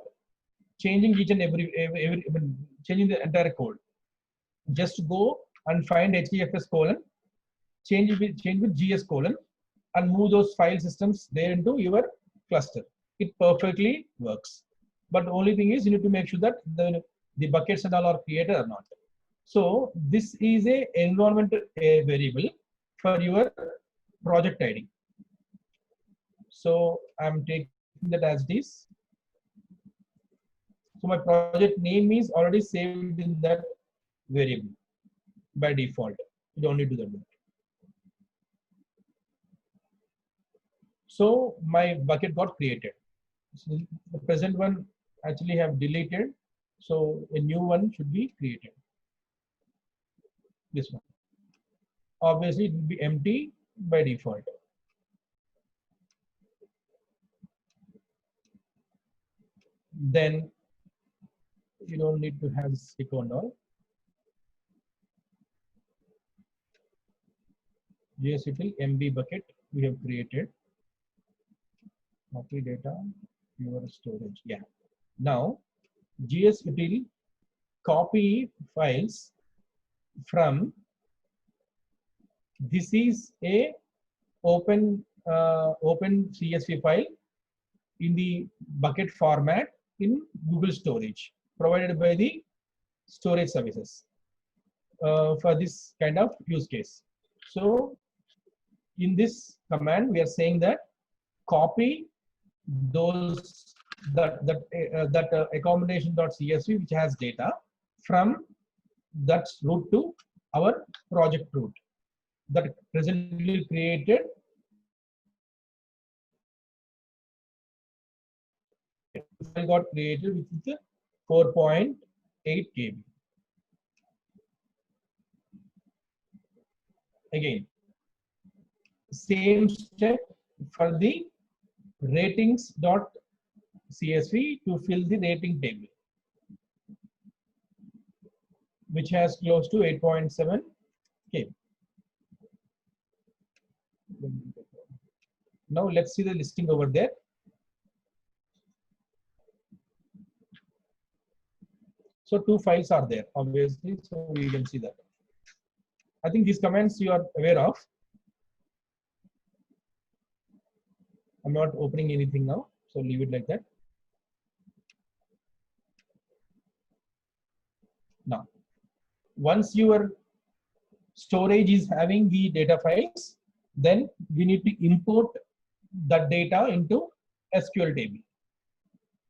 changing each and every changing the entire code. Just go and find HDFS:, change with GS:, and move those file systems there into your cluster. It perfectly works. But the only thing is, you need to make sure that the buckets and all are created or not. So this is a environment variable for your project ID. So I'm taking that as this. So my project name is already saved in that variable by default. You don't need to do that. So my bucket got created. So the present one actually have deleted. So a new one should be created. This one. Obviously it will be empty by default. Then you don't need to have stick on all. GSutil MB bucket we have created. Copy data, your storage. Yeah. Now GSutil copy files from, this is a open CSV file in the bucket format in Google Storage provided by the storage services for this kind of use case. So in this command, we are saying that copy those that accommodation.csv which has data from that route to our project route that presently created. File got created with the 4.0 8 KB. Again, same step for the ratings.csv to fill the rating table, which has close to 8.7 KB. Now let's see the listing over there. So 2 files are there, obviously, so we can see that. I think these comments you are aware of. I'm not opening anything now, so leave it like that. Now, once your storage is having the data files, then we need to import that data into SQL table.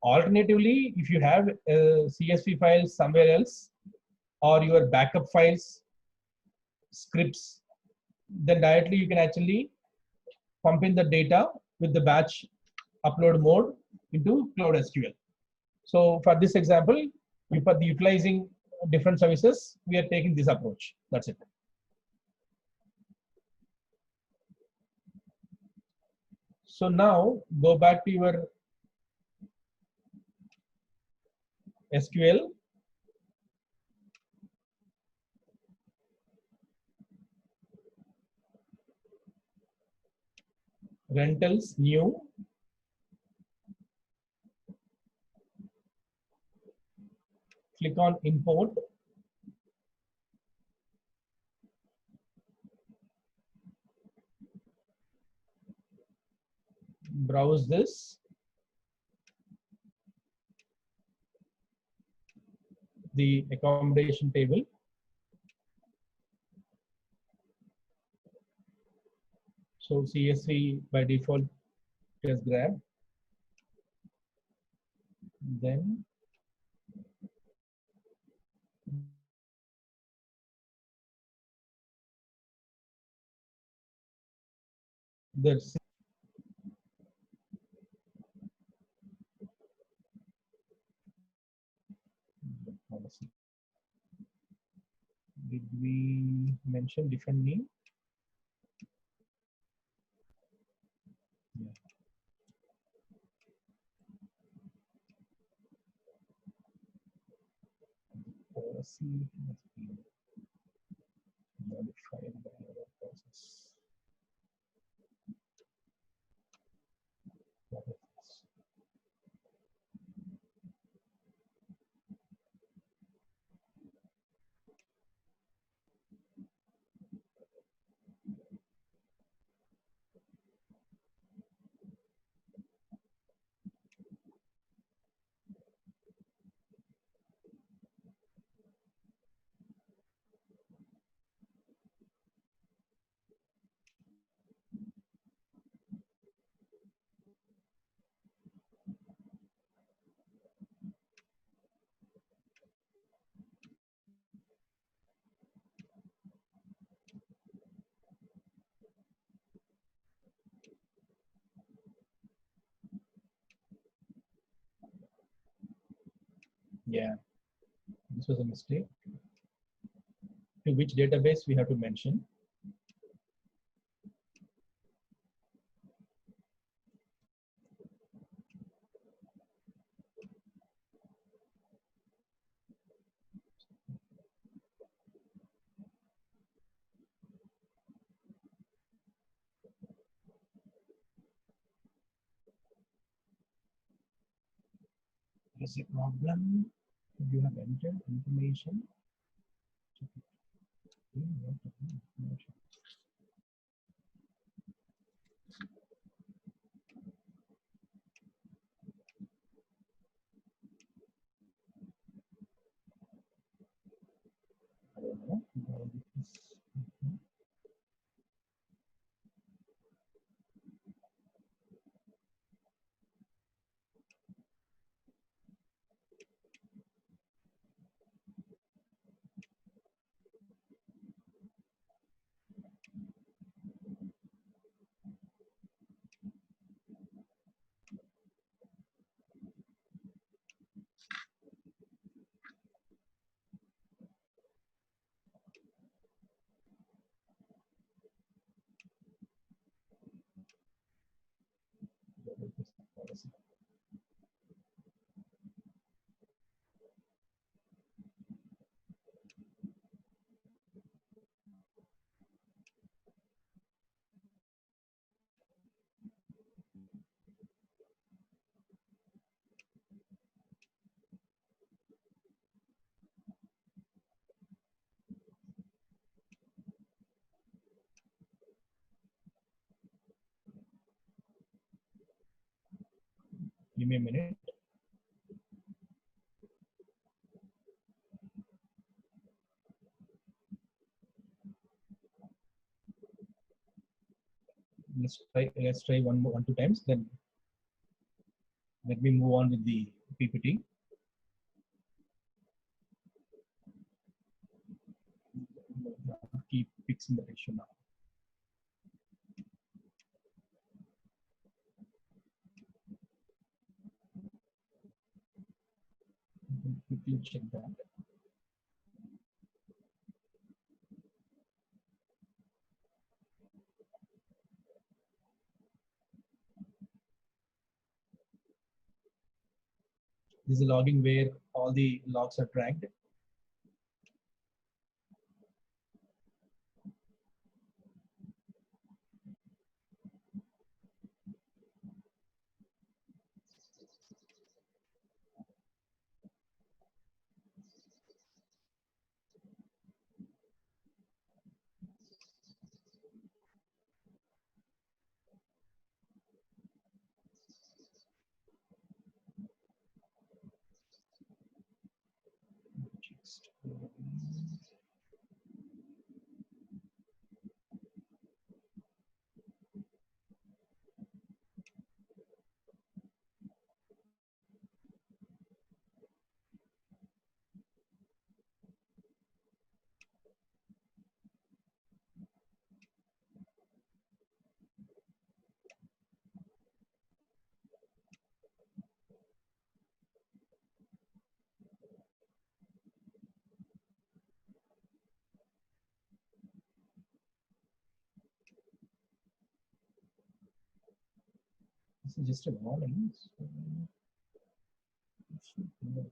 Alternatively, if you have CSV files somewhere else or your backup files, scripts, then directly you can actually pump in the data with the batch upload mode into Cloud SQL. So for this example, for the utilizing different services, we are taking this approach. That's it. So now go back to your SQL. Rentals, new. Click on import. Browse this. The accommodation table. So CSV by default is grabbed. Then there's policy. Did we mention different name? Yeah. Policy has been modified by our process. Yeah, this was a mistake. To which database we have to mention. There's a problem. You have entered information. I don't know. process. Give me a minute. Let's try one, two times. Then let me move on with the PPT. Keep fixing the ratio now. Quickly check that. This is a logging where all the logs are tracked. This is just a warning. So it should be close.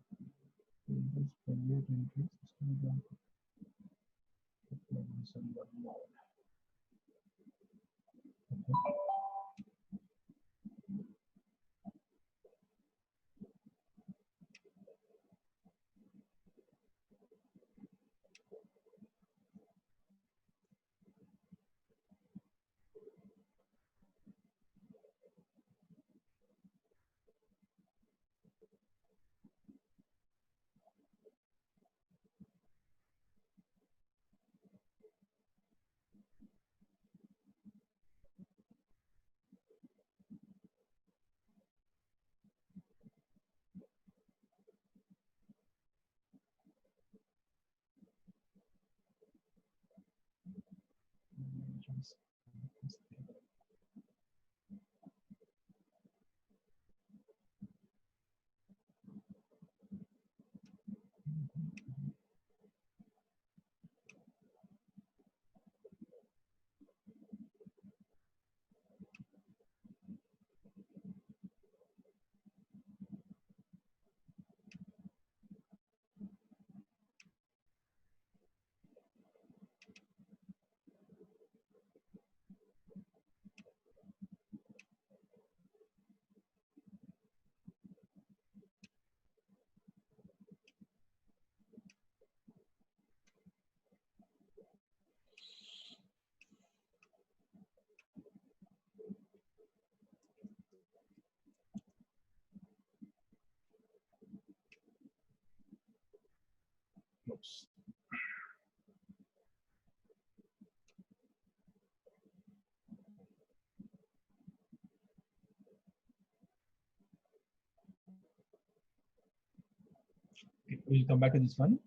Okay, we'll come back to this one.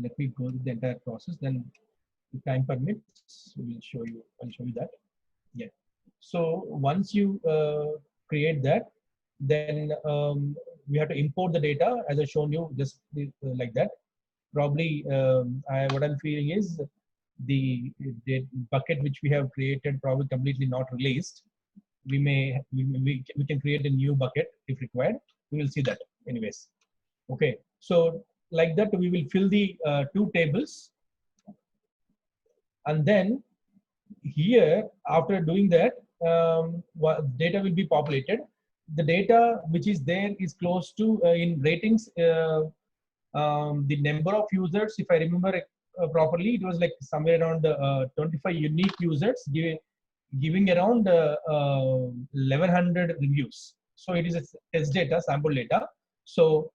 Let me go through the entire process. Then, if time permits, we'll show you. I'll show you that. Yeah. So once you create that, then we have to import the data as I shown you, just like that. Probably what I'm feeling is the bucket which we have created probably completely not released. we can create a new bucket if required. We will see that anyways. Okay, so like that we will fill the two tables, and then here after doing that, data will be populated. The data which is there is close to in ratings, the number of users, if I remember properly, it was like somewhere around 25 unique users giving around 1100 reviews. So it is a test data, sample data. So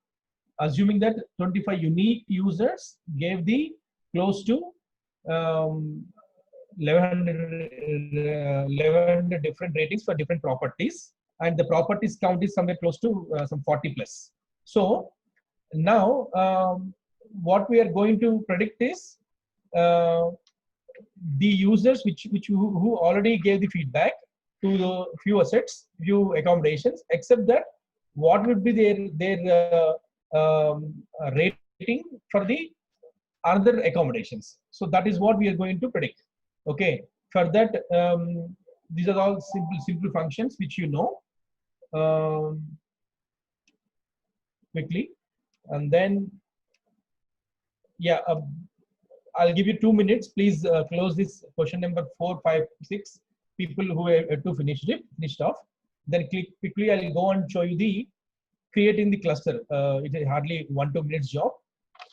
assuming that 25 unique users gave the close to 1100 different ratings for different properties, and the properties count is somewhere close to some 40 plus. So now what we are going to predict is the users who already gave the feedback to the few assets, few accommodations, except that what would be their rating for the other accommodations. So that is what we are going to predict. Okay, for that these are all simple functions which you know quickly, and then yeah, I'll give you 2 minutes. Please close this question number 4, 5, 6. People who have to finished off. Then quickly I'll go and show you the creating the cluster. It is hardly 1-2 minutes job.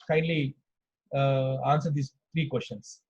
Kindly answer these 3 questions.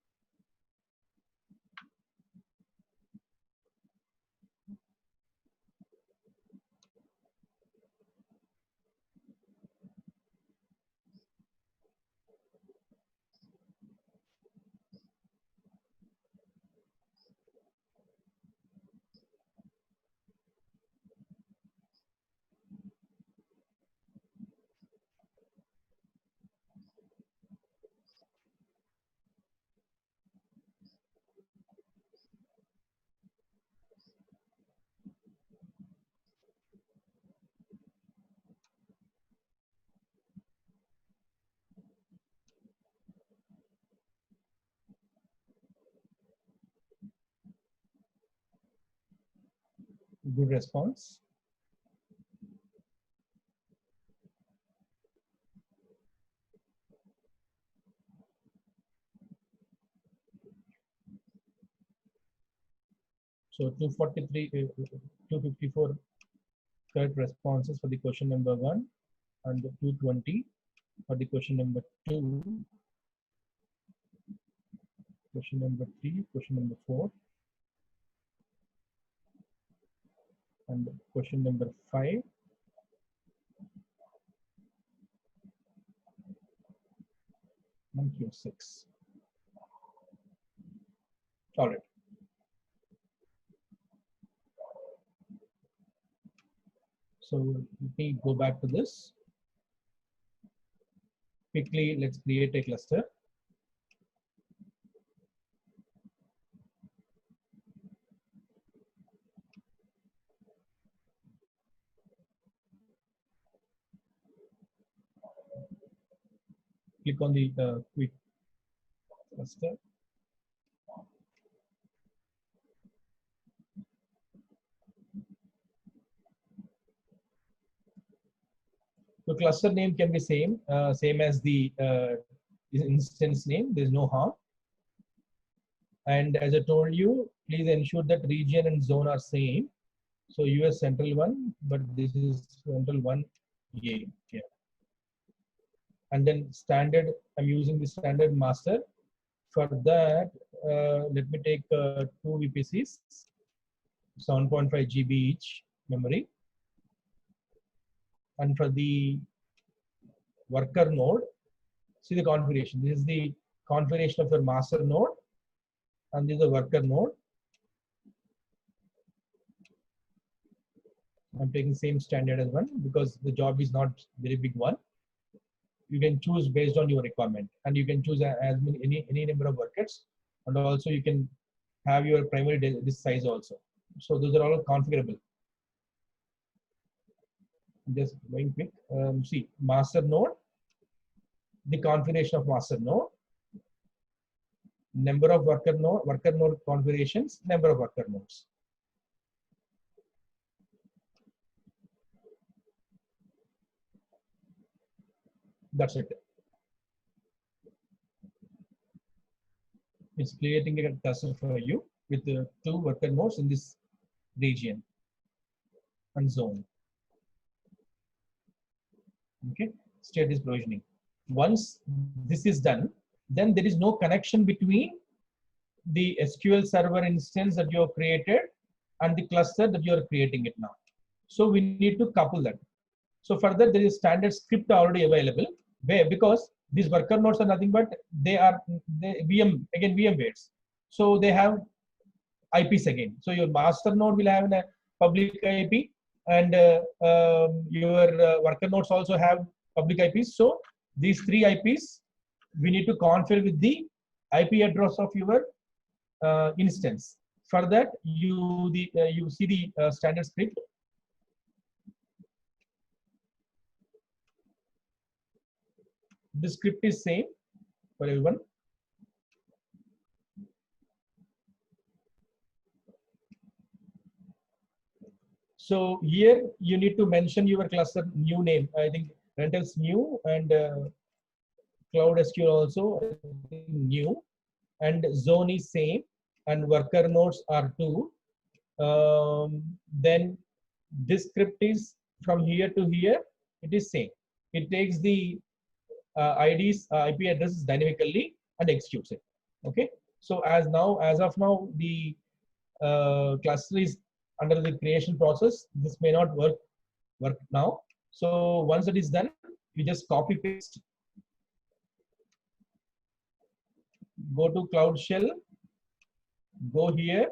Good response. So 243, 254 correct responses for the question number 1, and 220 for the question number 2, question number 3, question number 4, and question number 5. And Q6. All right. So let me go back to this. Quickly, let's create a cluster. Click on the quick cluster. So cluster name can be same as the instance name. There's no harm. And as I told you, please ensure that region and zone are same. So US Central 1, but this is Central 1 A here. And then standard, I'm using the standard master. For that, let me take 2 VPCs, 7.5 GB each memory. And for the worker node, see the configuration. This is the configuration of the master node, and this is the worker node. I'm taking same standard as one because the job is not very big one. You can choose based on your requirement, and you can choose as many any number of workers, and also you can have your primary disk size also. So those are all configurable. Just going quick. See master node, the configuration of master node, number of worker node configurations, number of worker nodes. That's it. It's creating a cluster for you with 2 worker nodes in this region and zone. Okay, state is provisioning. Once this is done, then there is no connection between the SQL Server instance that you have created and the cluster that you are creating it now. So we need to couple that. So further, there is standard script already available, where because these worker nodes are nothing but they are VM weights. So they have IPs again. So your master node will have a public IP, and your worker nodes also have public IPs. So these 3 IPs we need to configure with the IP address of your instance. For that, you see the standard script. The script is same for everyone. So here you need to mention your cluster new name. I think rentals new, and Cloud SQL also new, and zone is same, and worker nodes are 2. Then this script is from here to here. It is same. It takes the IDs, IP addresses dynamically and executes it. Okay. So as of now, the cluster is under the creation process. This may not work now. So once it is done, you just copy paste. Go to Cloud Shell. Go here,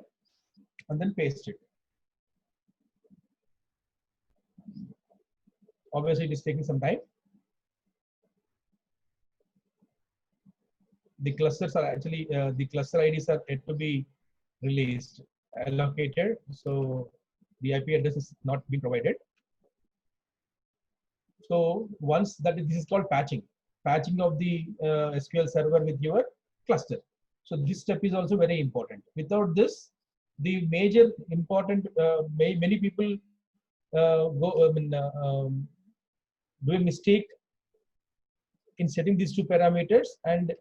and then paste it. Obviously, it is taking some time. The clusters are actually the cluster IDs are yet to be released, allocated. So the IP address is not being provided. So once this is called patching of the SQL Server with your cluster. So this step is also very important. Without this, the major important many people do a mistake in setting these 2 parameters, and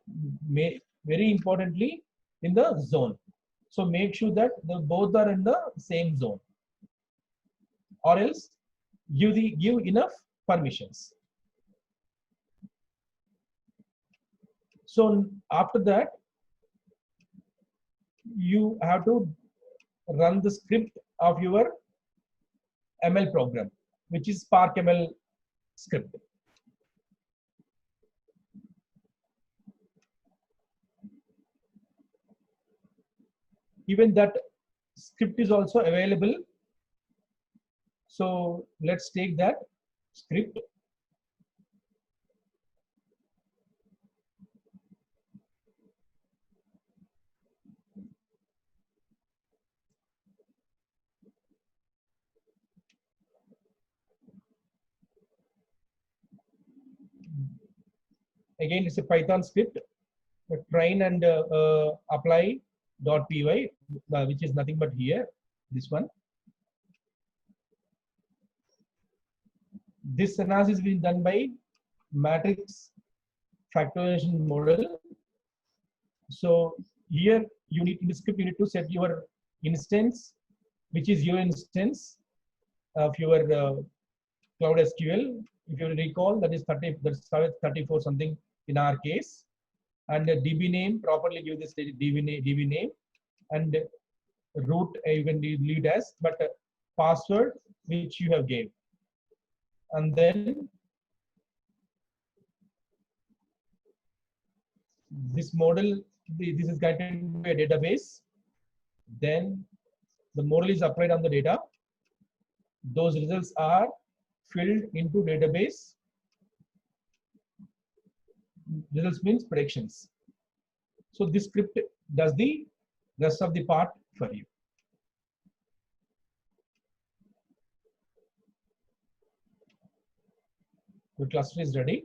very importantly in the zone. So make sure that both are in the same zone, or else give enough permissions. So after that, you have to run the script of your ML program, which is Spark ML script. Even that script is also available. So let's take that script. Again, it's a Python script. Train and apply.py, which is nothing but here, this one. This analysis is being done by matrix factorization model. So here you need, in the script, you need to set your instance, which is your instance of your Cloud SQL. If you recall, that is 34 something in our case. And the DB name, properly give this DB name, and root you can leave as, but password which you have gave. And then this model, this is connected to a database. Then the model is applied on the data. Those results are filled into database. Results means predictions. So this script does the rest of the part for you. The cluster is ready.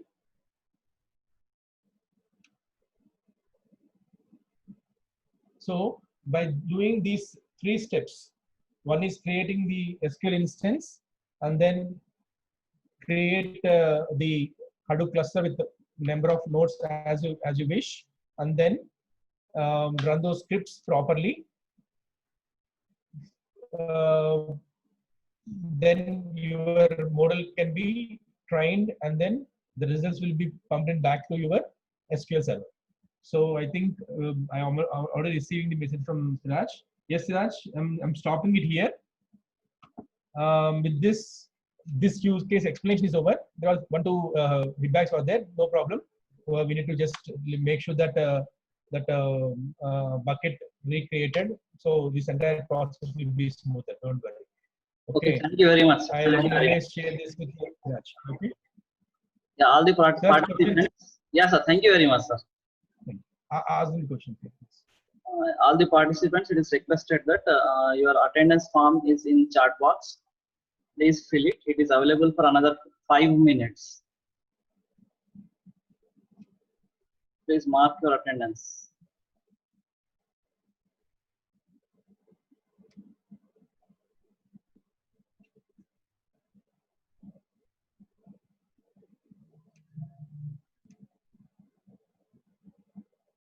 So by doing these 3 steps, one is creating the SQL instance, and then create the Hadoop cluster with the number of nodes as you wish, and then run those scripts properly. Then your model can be trained, and then the results will be pumped in back to your SQL server. So I think I'm already receiving the message from Siraj. Yes, Siraj, I'm stopping it here. With this use case explanation is over. There was 1 2 feedbacks were there. No problem. We need to just make sure that bucket recreated. So this entire process will be smoother. Don't worry. Okay, thank you very much. Sir. I will always share this with you, Siraj. Okay. Yeah, all the Sir, participants. Yeah, sir. Thank you very much, sir. Ask me the question, please. All the participants, it is requested that your attendance form is in chat box. Please fill it. It is available for another 5 minutes. Please mark your attendance.